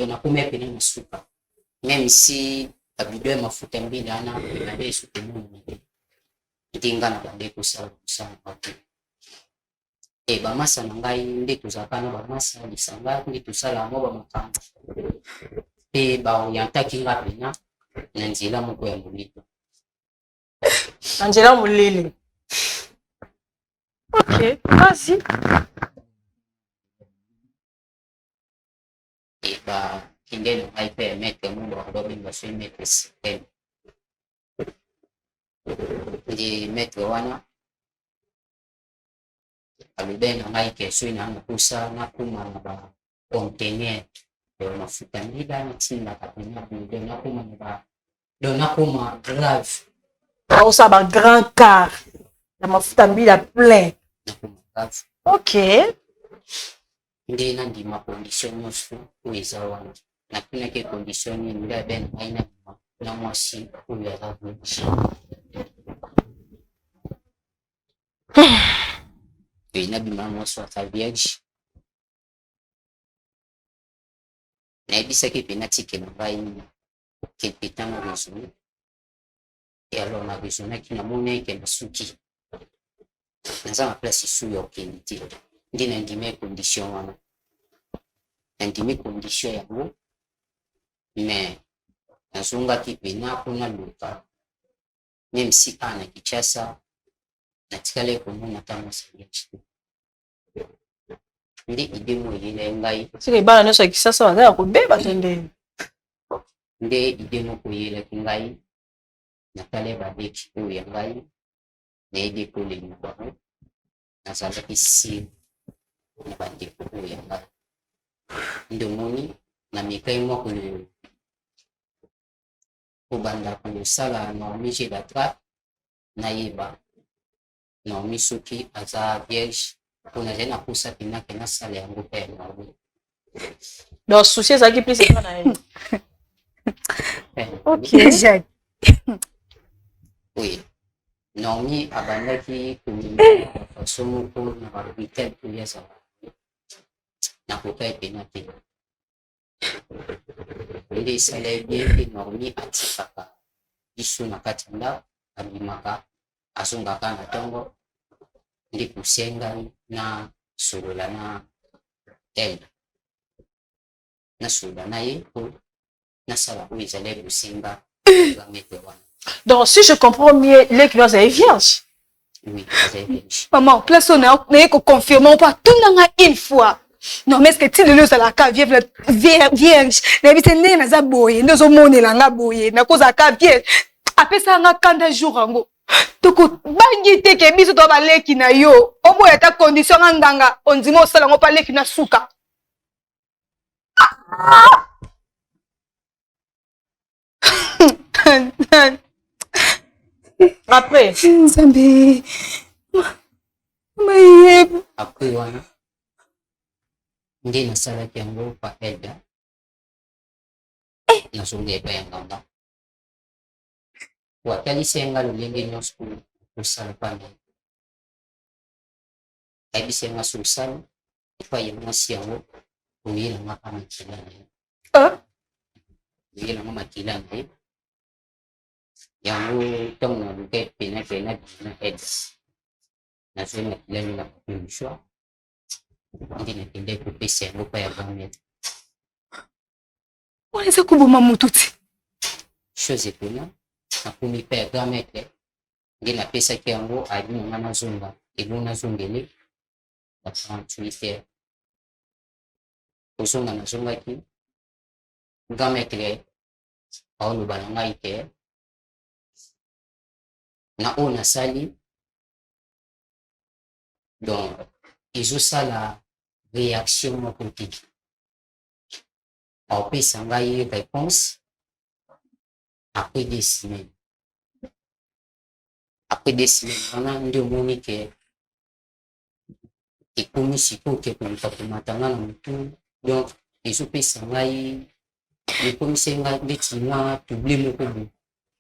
nakomi apena na suka même si babido ya mafuta mbila wana ebande esutenuna te ndinga na bande kosala bato bamasa na ngai nde tozalaka na bamasa lisanga nde tosala yango bamakambo mpe baorientaki nga pena na nzela moko ya molili na nzela molili. Ok, vas-y. bakende na ngai mpe ya maître mundu babenga so maître système ndi maître wana alobe na ngai ke soki na nakosa nakoma na bacontener mafuta mbila natindaka pena alobe nakoma na donc nakoma grave osa ba grand car na mafuta mbila plein nakoma grave. Ok. Nde nandima condition nyonso oyo eza wana natunaki condition nini nde abe na ngai nabima na mwasi oyo aza vierge nabima na mwasi aza vierge nayebisaki mpe natike na ngai quelque temps na raisonne e alors na raisonnaki namoni eke nasuki naza na place esu ya okende te nde nandimi condition wana nandimi condition yango mais nazongaki pena mpona luka même si na Kinshasa natikali komona ta mwasi nde ide mo eyela ngai sika ebana nyonso ya Kisasa baza ya kobeba te ndeni nde ide moko eyelaki ngai natala badeki oyo ya ngai nayebi kolema bango nazalaki sire na bandeko oyo ya ngai nde omoni na mikai moko kobanda kosala Naomi Jedatra nayeba Naomi soki aza vierge mpo nazali nakosa penake nasala yango mpe ya Naomi donc souci ezalaki plus eza na ye. Ok. Oui. Naomi abandaki komina façon moko na babritel oyo azala nakoka epena te nde esala ebie mpe Naomi atikaka biso na kati ya ndako abimaka azongaka na ntongo nde kusia ngai na solola na ele nasolola na ye mpo nasala oyo ezali bosenga bamete wana. Donc, si je comprends mieux, l'éclose est vierge. Oui, c'est vierge. Maman, place on a confirmé pas tout n'a une fois. Non, mais est-ce que tu le sais la cave vierge? Mais c'est né na zaboye, nous au monde la ngaboye, na cause la cave vierge. Après ça nga kanda jour ango. Toko bangi te ke biso to ba leki na yo. Omo ya ta condition nganga, on dit mo sala ngo pa leki na suka. Après, après wana nde nasalaki yango pa elda nazonga epai ya nganga watalisi yanga lolenge nyonso kosala pana ayebisi yanga sosala epai ya mwasi yango oyelanga pa makila na ye oyelanga makila na ye yango ntango naluka pena bina eds nazwi makila mina kopemiswa nde nakende kopesa yango pa ya grand-mère Wanaweza kuboma mutu ti. chose ekona nakomi mpe ya grand-mère nde napesaki yango alinanga nazonga elo nazongele na 38 heures kozonga nazongaki grand-mère aoloba na ngai te na oyo nasali donc ezosala réaction moko te aopesa ngai réponse après 2 semaines wana nde omoni ke ekomi sikoyo ke koluka komata nga na motu donc ezopesa ngai ekomisi ngai ndeti nga publie moko boye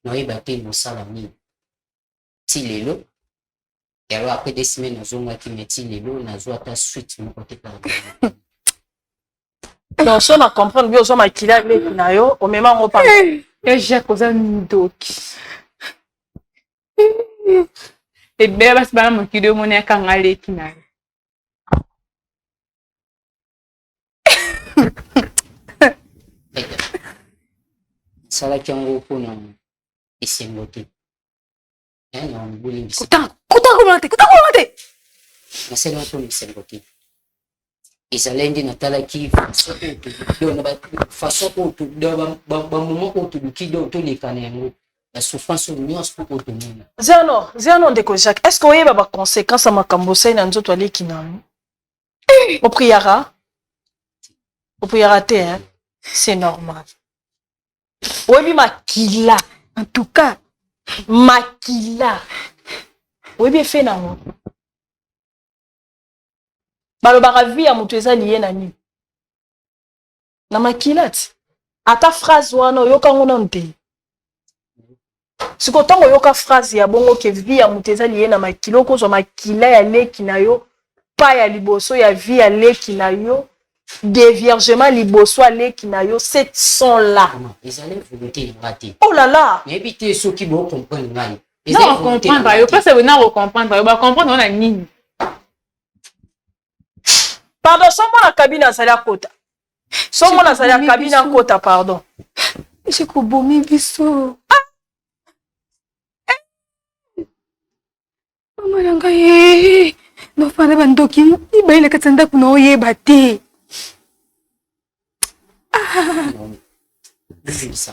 naoyeba te mosala nini ti lelo alors après 2 semaines nazongaki me ti lelo nazwa ata suite moko te kaka donc so na comprendre bi ozwa makila leki na yo omema yango pa Jacques oza ndoki ebele basi bana mokili omoni akanga leki na yo salaki yango mpona esengo te na mobulingisi Kota te nasala mpona esengo te ezalai nde natalaki façon oyo bamoma oyo toluki do toleka na yango la souffrance oyo nyonso mpo oyo tomona ziano ndeko Jacques est ce que oyeba baconséquence ya makambo osali na nzoto aleki na yo opriara te hein? C'est normal oyebi makila en tout cas makila oyebi efe nango balobaka vi ya moto eza liye na nini na makila ti ata phrase wana oyoka ngo nanu te siko ntango oyoka phrase ya bongo ke vi ya moto eza liye na makila okozwa makila ya leki na yo pa ya liboso ya vi ya leki na yo déviergement liboso aleki na yo cette son là ezali volonté nga te oh là là nayebi te soki bocomprendre ngai na comprendre yo pesa na recomprendre yo bacomprendre ona nini pardon somona kabine azali akota somona azali akabine akota pardon ekobomi biso mama na ngai nofana bandoki ibayela kati ya ndako na oyeba te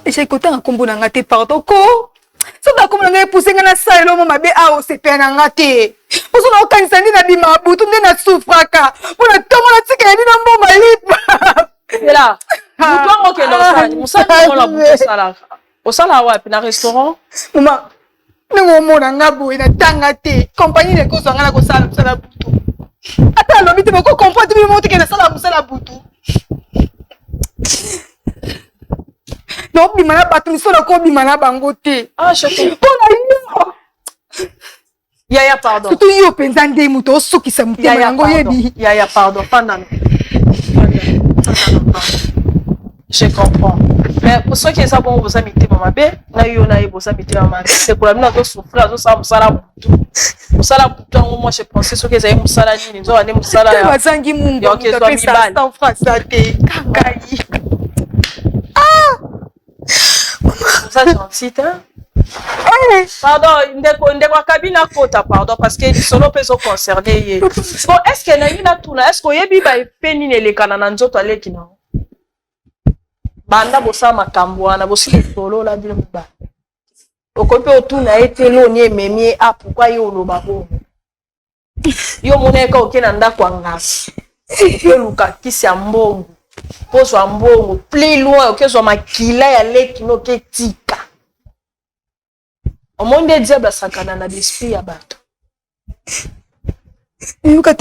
eshai kotanga nkombo na nga te pardon ko soki akombo na ngai epuse nga na salelo mo mabe awa osepela na nga te poso na okanisa nde na bima butu nde na sufraka mpona ntongo natikela ndi na mboma lipa ela mutu wango okende osali mosali mola butu osalaka osala wapi na restaurant mama ndenge omona nga boye natanga te kompagnie nekozwa nga na kosala mosala butu ata alobi te bakokomprendre bino moko tekende asala mosala butu nobima na bato miso nakobima na bango te mpona yo yaya pardon surtout yo mpenza nde moto osukisa motema yango oyebi yaya pardon pandano je comprends mais pour ceux qui eza bongo boza mitema mabe na yo na ye boza mitema mabe sekola bino azosouffrir azosala mosala butu yango moi je pensais soki ezali mosala nini nzoka nde mosala bazangi mungu apesa 100 francs te kakai ça gentil hein pardon ndeko akabine akota pardon parce que lisolo mpe ezoconcerne ye bon est ce que nangi natuna est ce que oyebi baepe nini elekana na nzoto aleki nango banda bosala makambo wana bosili solola bino mibale okoki mpe otuna ye te loni ememi ye a pourkui ye oloba bongo yo mona eka oke na ndako ya ngasi oluka kisi ya mbongo pozwa mbongo plus loin okezwa makila ya leki noke tika omonde diable asakana na l'esprit ya bato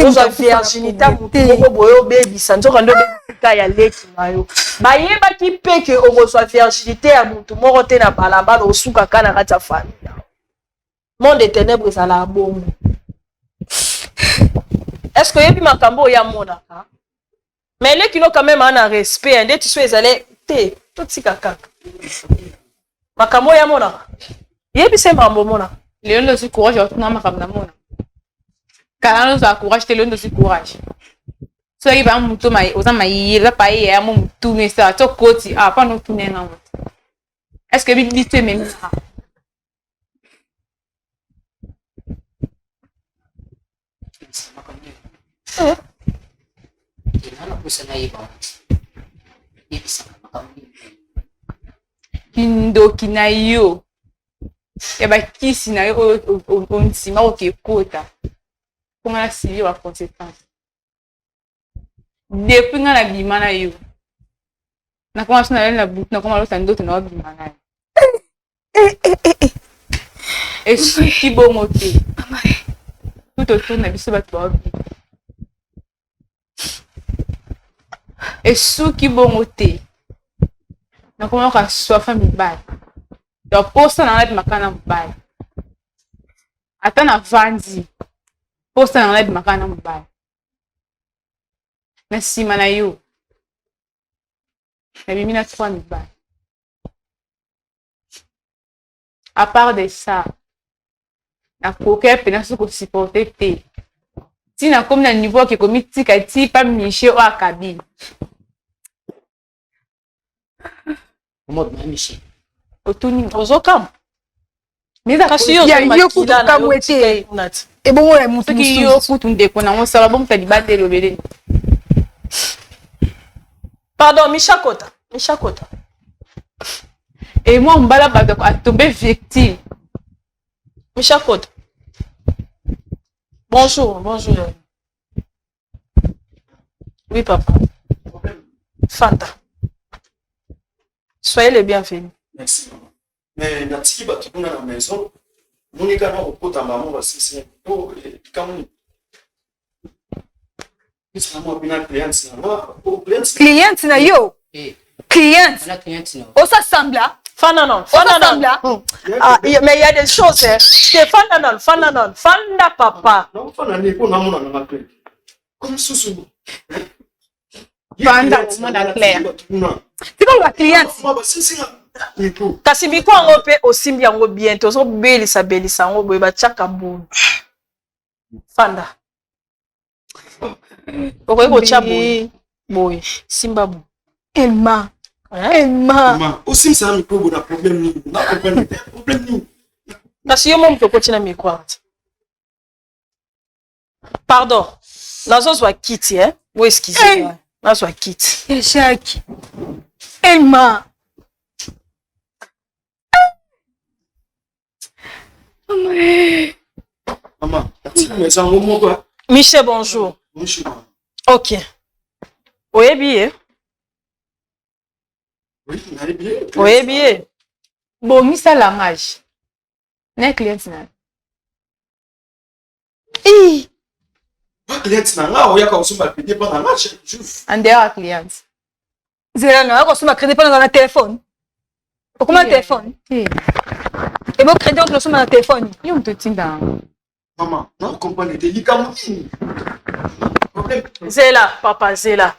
ozwa virginité motu moko boye obebisa nzoka nde obebisika ya leki na yo bayebaki mpe ke okozwa virginité ya motu moko te na balabala osukaka na kati ya famille monde ténèbre ezala bongo est ce que oyebi makambo oyo amonaka mais leki no quand même ana respect ndeti so ezale te totika kaka makambo oyo amonaka yebi se mambo mona lelo ndosi courage otuna makambo na mona kala ndosi courage te lelo ndosi courage soki ba mutu mai oza mayira pa ye ya mutu mesa to koti ah pa no tunenga mo est-ce que bi te même ça kindoki na yo ya bakisi na yo ontima okekota mpo nga na suivi ba conséquence depuis nga na bima na yo nakoma so na leli na butu nakoma lota ndoto na wabima na yo esuki bongo te tutotourne na biso bato bawabima Et sous qui bon ôté. Na comment ka sofa mi bal. Do posta na net makana mbal. Ata na vandi. Posta na net makana mbal. Na sima na yo. Na bimina 3 mi bal. À part de ça, na coquet pena soko supporter te. Si na comme na niveau que comme tika ti pas Michel ou Akabi. Mode na Michel. Otuni ozokam. Mais ça kasi yo kutu kamwete. Et bon ouais mon qui yo kutu ndeko na on sala bon ta dibate lobele. Pardon, Michakota. Et moi on bala ba a tombé victime. Michakota. Bonjour. Oui, papa. Fanta. Soyez les bienvenus. Merci, maman. Mais Natiki va tout à la maison. Mon également au pot à maman va c'est pour comme client na yo. Client. On s'assemble là. Fananon. Ah, mais il y a des choses. Hein. C'est Fananon. Fanda papa. Non, Fananon, on a mon appel. Comme sous. Fanda, on a clair. C'est comme la cliente. Kasi miko ngo pe osimbi yango bien to so belisa ngo boye ba chaka bu. Fanda. Oko ko chabu. Boy, simba bu. Elma. Maman, aussi ça mi ko na problème ni. Na problème ni. Kasi yo mom to ko tina mi kwa. Pardon. Nazo zwa kiti hein. Wo excusez-moi. Nazo zwa kiti. Jacques. Elma. Maman, mais ça mon quoi? Michel, bonjour. Bonjour. OK. Oui, bien. Oui, on est bien. Oui, bien. Bon, misa langage. Na client na. Client na nga oya ka usumba crédit pendant la match. En dehors client. Zéro non, on se crédit pendant le téléphone. Comment téléphone? Et bon crédit on se met dans le téléphone. Yo me tinda. Maman, non comprendre te likamu. Problème. Zéla, papa, Zéla,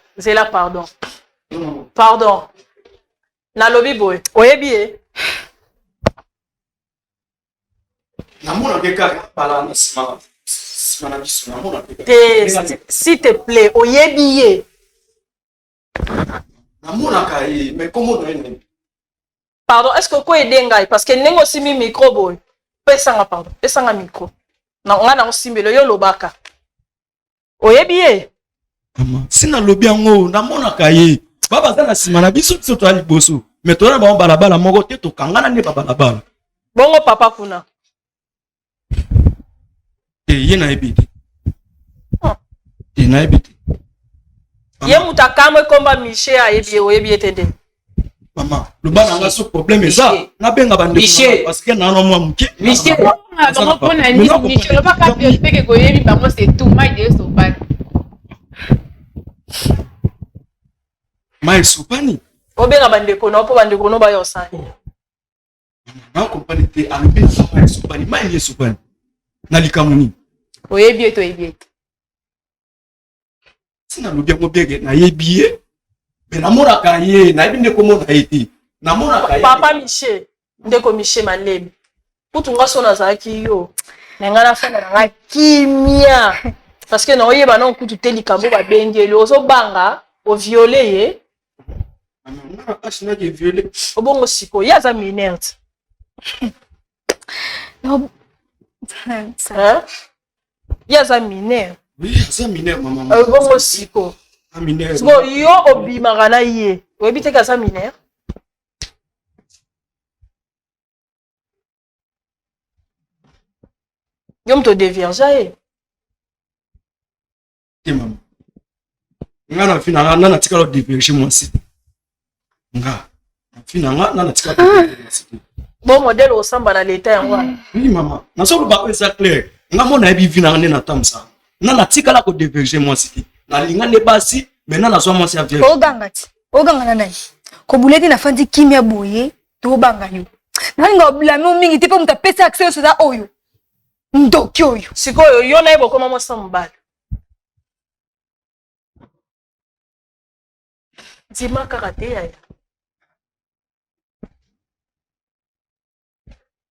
pardon. Pardon. Na lobby boy. Oye bien. Na mona keka pala na sima. Sima na biso na mona keka. S'il te plaît, oye bien. Na mona kai, mais comment na ene? Pardon, est-ce que quoi aider ngai parce que nengo simi micro boy. Pesanga pardon, pesanga micro. Na ngana osimbe lo yo lobaka. Oye bien. Maman, sina lobi yango na mona kai. Baba za na sima na biso biso to ali boso. Mais to na ba balabala moko te to kangana ne ba balabala. Bongo papa kuna. Ye na ebite. Ye na ebite. Ye mutakamwe komba Michel ayebie oyebie tende. Maman, le bana nga so problème ça. Na benga bande parce que na no mwa muke. Michel, comment on a dit Michel pas capable que goyebi bango c'est tout mai de sopani. Mai sopani. Obenga bande kono po bande kono ba yo sani. Na compagnie te albe mai sopani, mai sopani. Na likamuni. Oyebi to oyebi. Sina lobia mo bege na yebie. Mais na mona kaye, na ebinde komo na eti. Na mona kaye. Papa Michel, ndeko Michel Malebi. Putunga sona zaki yo. Nengana fana na kimia. Parce que na oyeba na okutu telikambo ba bengeli ozo banga o violer ye. Maman, achina ke violer. Obongo siko yaza minerte. Non. Hein? Yaza minere. Oui, yaza minere maman. Obongo siko. Minere. Siko yo obimaka na ye. Oyebi te kaza minere. Yo mto devierge ye. Te maman. Nga na fina na tikalo diverge moi si. Nga. Fina nga na tikalo diverge moi si. Bon modèle au samba na l'état yango. Oui maman. Na so ba ko ça clair. Nga mona ebi vina ne na tamsa. Na tikala ko diverge moi si. Na linga ne basi maintenant la soie moi c'est vierge oganga na nani ko buleti na fandi kimia boye to banga yo nanga blame mingi te po muta pesa accès sur ça oyo ndoki oyo sikoyo yo na yebo koma mosa mbala Dima karaté ya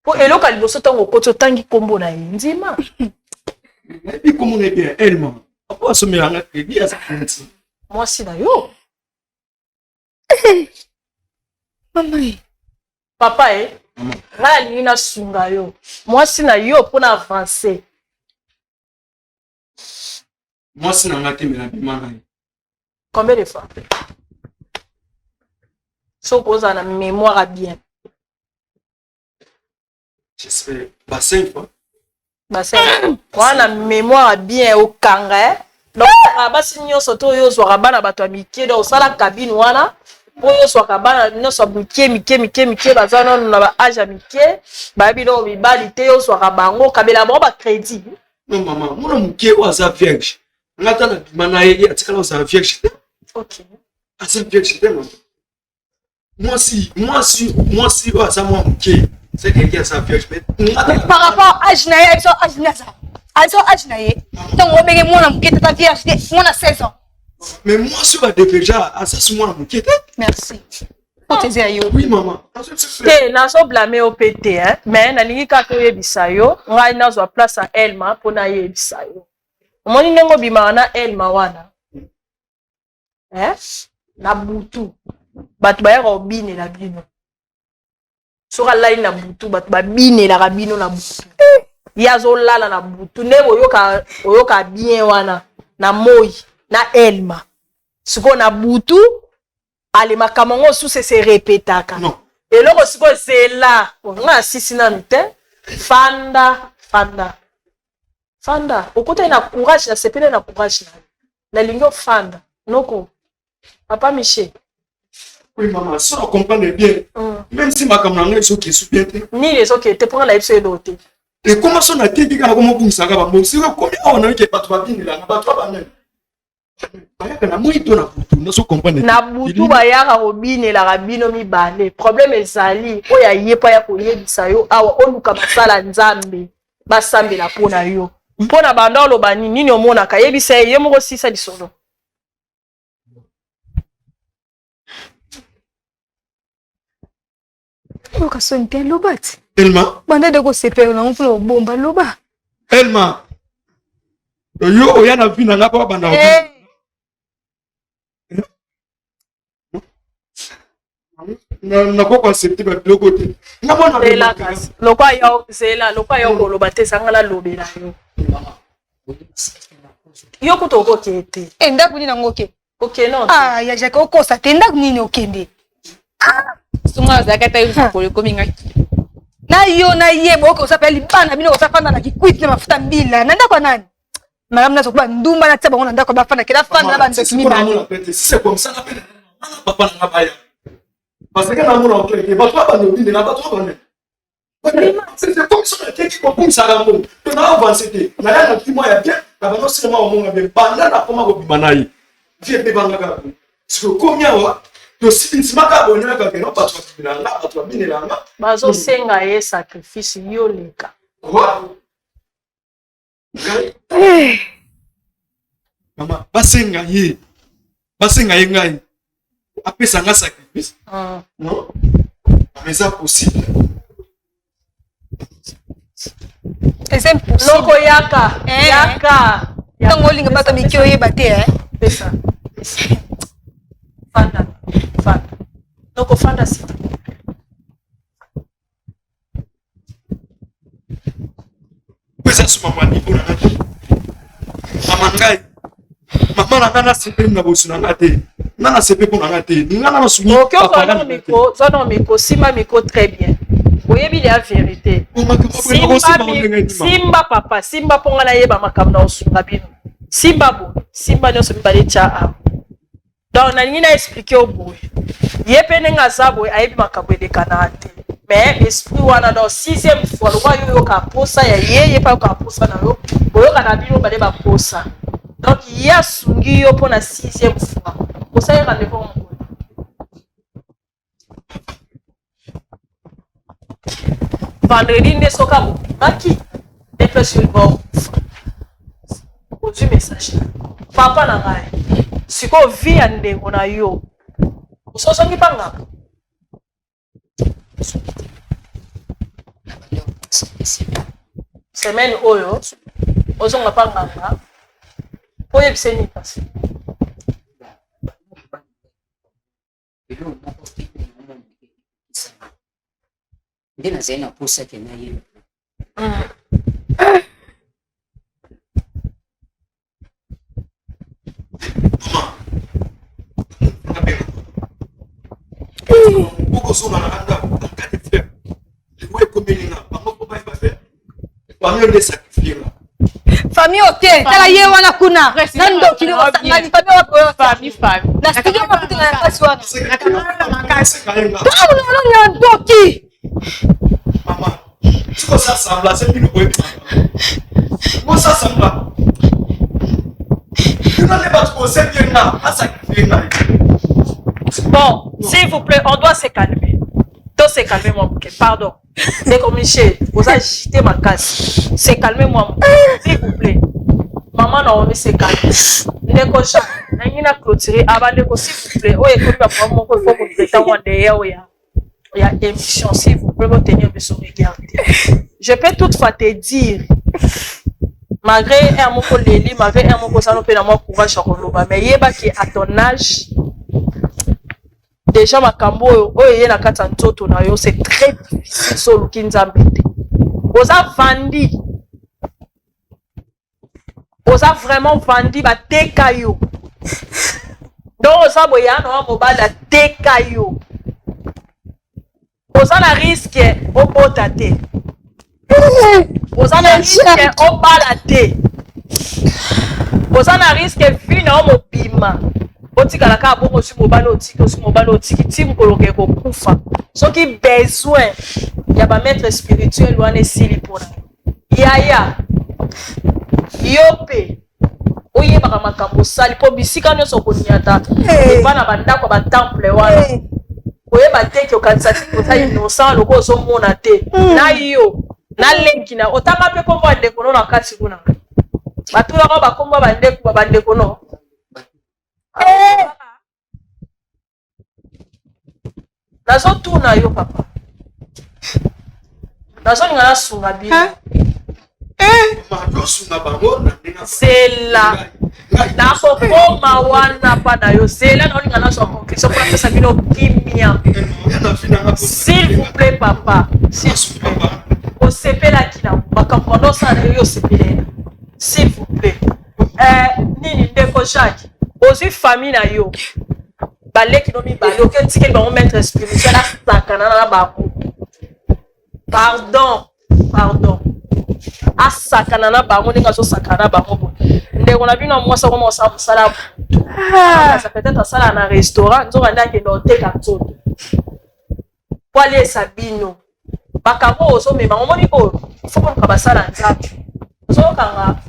po eloka liboso tango koto tangi kombo na ndima et comment on est bien elle maman apa somela que dia ça moi si na yo maman papa rali na sunga yo moi si na yo pour na avancer moi si na ngate mena bimana combien de fois so posa na mémoire bien j'espère ba 5 fois wana mémoire bien au kanga donc abasi nyonso to yo zwa bana bato amike do sala cabine wana po yo zwa bana nyonso mike bazana na ba âge amike ba bino bibali te yo zwa bango kabela ba crédit non maman mona muke wa za vierge ngata na bimana ye atikala za vierge OK asa vierge te moi si wa za moi muke c'est quelqu'un ça vierge par rapport à Ajnaye donc on bege mona muke ta vierge mona 16 ans mais moi je vais déjà à ça moi muke merci oui maman te nazo blâmer au PT mais na lingi ka to yebisa yo ngai nazo place à Elma pona yebisa yo omoni ndengo bima na Elma wana na butu batu ba yako bine la bino sura line na butu batu ba bine la rabino na butu yazo lala na butu ne oyoka bien wana na moi na Elma siko na butu ale makamongo sous se répétaka non et loko siko c'est là nga sisi na nte fanda okota na courage na sepele na courage na lingo fanda noko papa Michel. Oui maman ça on comprend bien même si ma camarade est qui soutient ni les autres te prend la episode d'autre et comment ça na tiki kana comme pour ça ba mo siko comme on a que pas toi bien là ba toi ba même na muito na butu na so comprendre na butu ba yaka robine la rabino mi bale problème ezali o ya yepa ya koyebisa yo awa oluka basala nzambe basambela pona yo pona bandolo bani nini omona kayebisa ye moko sisa lisolo oka son bien lobat Elma banda de ko sepero na mfulo bomba loba Elma yo oyana vina na pa banda na ko accepter ba bloco te na bona la kas lokwa yo ko loba te sangala lobela yo yo kuto ko kete enda kuni na ngoke OK non ya jaka okosa te enda kuni ni okende sunga zakata yuko ko kominga na yo na yebo ko sapeli bana bino ko safanda na kikwiti na mafuta mbila nanda kwa nani madame na sokuba ndumba na tsaba ngona ndako bafana kila fana na bantu mibana c'est comme ça papa na baya parce que na mona ok ba toi ba no dine na ba toi ba c'est comme ça que tu comprends ça là mon tu na avancer te na ya na timo ya bien na ba no sema o monga be banda na koma go bimanayi vie be banga ka siko komia wa to simaka bonya ka no pa toi binanga pa toi binelanga bazo senga ye sacrifice yo leka mama basenga ye ngai apesa nga sacrifice non mais ça possible c'est impossible loko yaka ntango linga bato mikio yeba te pesa fanda loko fanda si pesa suma mwa niveau na ngati mama ngai mama na ngana sepe na bosu na ngati nana sepe pour na ngati ngana na suni OK zona miko sima miko très bien oyebi la vérité simba ponga na yeba makambo na osunga bino simba nyoso mibale cha donc na nini na expliquer au boy yepe nenga zabo ayebi makambo elekana te mais esprit wana dans 6e fois le roi yo ka posa ya ye pa ka posa na yo boyo kana bino bale ba posa Donc, il y a sungi yo pour la 6e fois. Pour ça, il y a rendez-vous en Angola. Vendredi, ne soka baki. Dépression bon. Au message. Papa na ngai. Siko vi ande mona yo. Usoso ngi panga. Semaine oyo. Ozonga panga nga. Oye biseni pasi. Ndina zena pusa tena hiyo. Uko soma na anda akade frère. Wewe komeni na bango ko bai ba faire. Famille de sacrifier. Famille ote, tala ye wana kuna. Nando kile wasangani famille wako famille. Na studio mafuta na kasi wana. Na makasi kalenga. Tala na ndoki. Maman. Siko ça semble c'est une bonne. Moi ça semble. Tu n'as pas de conseil bien là à sacrifier là. Bon, s'il vous plaît, on doit se calmer. Donc, se calmer, mon bouquet. Pardon. C'est comme Michel. Vous agitez ma casse. Se calmer, moi, s'il vous plaît. Maman, non, on se calmer. Négocia. On a clôturé. Avant de s'il vous plaît. Oh, écoute, il faut que il y a émission, s'il vous plaît, vous tenir de se regarder. Je peux toutefois te dire, malgré un mot Léli, malgré un mot ça nous fait d'avoir courage à Roloba, mais il y a à ton âge, déjà ma cambo, oh il y a la carte en toto na yo, c'est très difficile sur le kinzambete. Osa vandi, osa vraiment vandi ba tekayo. Donc osa boya no mobile la tekayo. Osa na risque au potate. Osa na risque au balade. Osa na risque vina au mobima. Otika la ka bongo su mobalo otiki tim koloke ko kufa. So ki besoin ya ba maître spirituel wana esili pona. Yaya. Yope. Oye baka makambo sali po bisika nyoso koniata. Eva na bandako ba temple wana. Oye ba teke okanisa tikota innocent loko so mona te. Na yo. Na lenki na otanga pe kombo ndeko no na kati kuna. Batula ko ba kombo ba ndeko no. Nazo tuna yo papa. Nazo ngala sunga bila. C'est là. Na kokoma wana pa na yo. C'est là na ngala so conclusion pour pesa bino kimia. S'il vous plaît papa, s'il vous plaît. O sepela kina bakampondo sa yo sepela. S'il vous plaît. Nini ndeko Jacques. Ozi famille na yo. Baleki no mi balo ke tike ba maître spirituel a sakana na ba. Pardon. A sakana na ba mo ndinga so sakana ba mo. Ndeko na bino mwasa ko mo sa sala. Ça peut-être ça na restaurant, nzo randa ke no te ka tsoto. Kwale sabino. Bakabo so me ba mo ni ko. Faut ko ba sala nzapa. So kanga.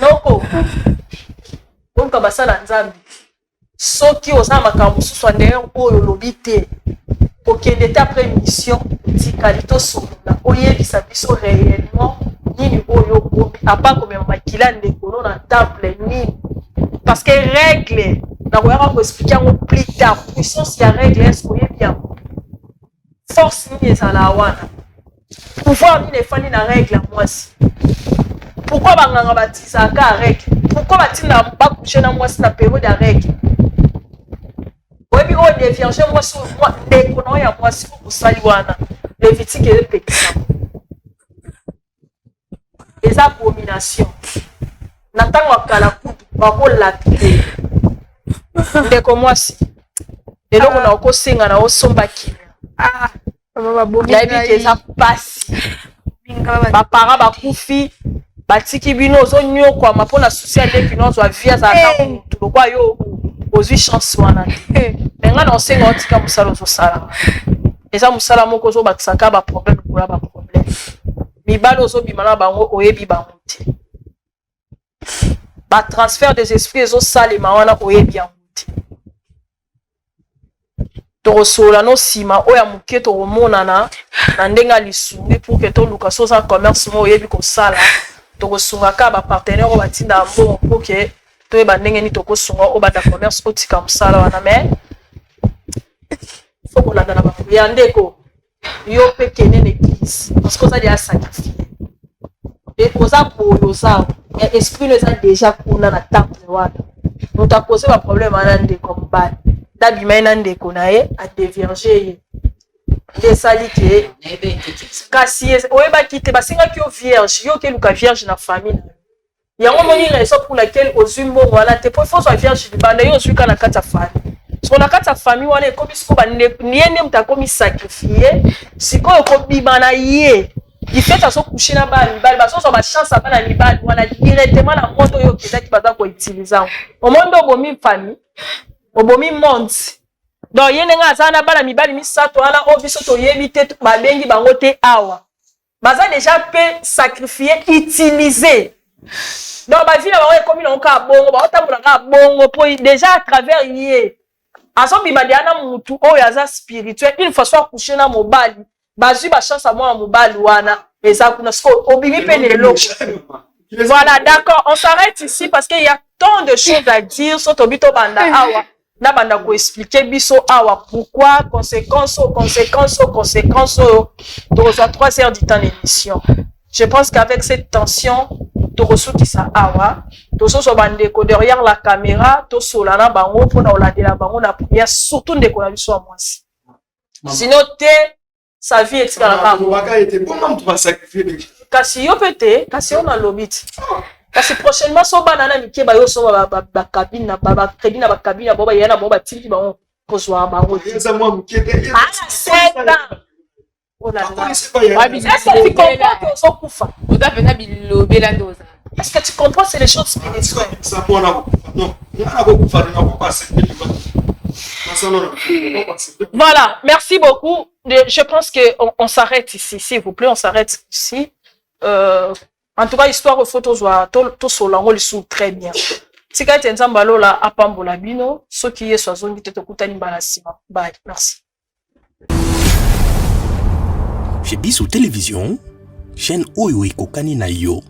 Noko. Bonka basala nzambi. Soki oza makambo susu ndenge oyo lobite. Okende ta après mission, tikalito sona. Oyebisa biso réellement nini oyo bobi apa comme makila ndeko na temple nini. Parce que règle na koyaka ko expliquer en plus tard. Puissance ya règle est-ce que bien. Force ni ezala wana. Pouvoir ni fani na règle moi si. Pourquoi banganga batisa ka règle? Pourquoi batina ba coucher na moi si na période de règle? Oyebi o de vierge moi sur moi ndeko na ya moi si ko sali wana. Levitique et pékin. Les abominations. Natanga kala kutu ba ko lapide. Ndeko moi si. Lelo ko na ko singa na o somba ki. Mama bomi. Ya bi ke ça passe. Ba para ba kufi. Batiki bino zo nyoko ma pona souci avec bino zo via za ta mutu kwa yo ozwi chance wana menga na osenga otika musala zo sala eza musala moko zo batsaka ba problème kula ba problème mibalo zo bimana bango oyebi ba muti ba transfert des esprits ezo salema wana oyebi yango te tokosola no sima oya moke tokomonana na ndenge ya lisungi pour que toluka so oza commerce mo oyebi kosala tokosungaka bapartenaire oyo batinda mbongo pour que toyeba ndenge nini tokosunga oyo bata commerce otika mosala wana mais faut kolanda na bango ya ndeko yo mpe kene na église parce que oza deya sacrifie oza boye oza esprit no eza déjà kuna na temple wana moto akose baproblème wana ndeko mobali dabima ye na ndeko na ye adevierge ye esali ke kasi oyebaki te basengaki yo vierge yo okeluka vierge na famille yango moni raison pour laquelle ozwi mbongo wana te po ifo ozwa vierge libanda yo ozwi ka na kati ya famille siko na kati ya famille wana ekomi siko niye moto akomi sacrifie sikoyo okobima na ye ifete azokouche na bana mibali bazozwa bachance ya bana mibali wana directement na monde oyo okezaki baza koutilize yango omonde obomi famille obomi monde donc ye ndenge aza na bana mibali misato wana oyo biso toyebi te babengi bango te awa baza déjà mpe sacrifie utiliser donc bavi na bango ekomi nango kaka bongo baotambola kaka bongo mpo déjà à travers ye azobima deya na mutu oyo aza spirituel une fois so akouche na mobali bazwi bachance ya mwana mobali wana eza kuna siko obimi mpe lelo. Voilà, d'accord, on s'arrête ici parce qu'il y a tant de choses à dire sur Tobito Banda Awa. Na banda ko expliquer biso awa pourquoi conséquences. Tu reçois 3 heures du temps d'émission. Je pense qu'avec cette tension, tu reçois qui ça awa. Tu reçois bandeko derrière la caméra, tu solana bango pour na olade la bango na prière surtout ndeko na biso à moi. Sinon sa vie est dans la kasi yo pete kasi on a lobit kasi prochainement so banana mike ba yo so ba cabine na ba crédit na ba cabine ba yana ba tiki ba kozwa ba ngo eza moi mukete oh là là est-ce que tu comprends que so kufa oda vena bilobela ndoza est-ce que tu comprends c'est les choses spirituelles ça pour na non na ko kufa na ko passer. Voilà, merci beaucoup. Je pense qu'on s'arrête ici, s'il vous plaît, on s'arrête ici. En tout cas, histoire de photos, tout solango les sous très bien. Si vous avez un balola à Pambola Bino, ce qui est sur zone de Tokutani Balasima. Bye, merci. Chez Bissou Télévision, chaîne Oyo Kokani na yo.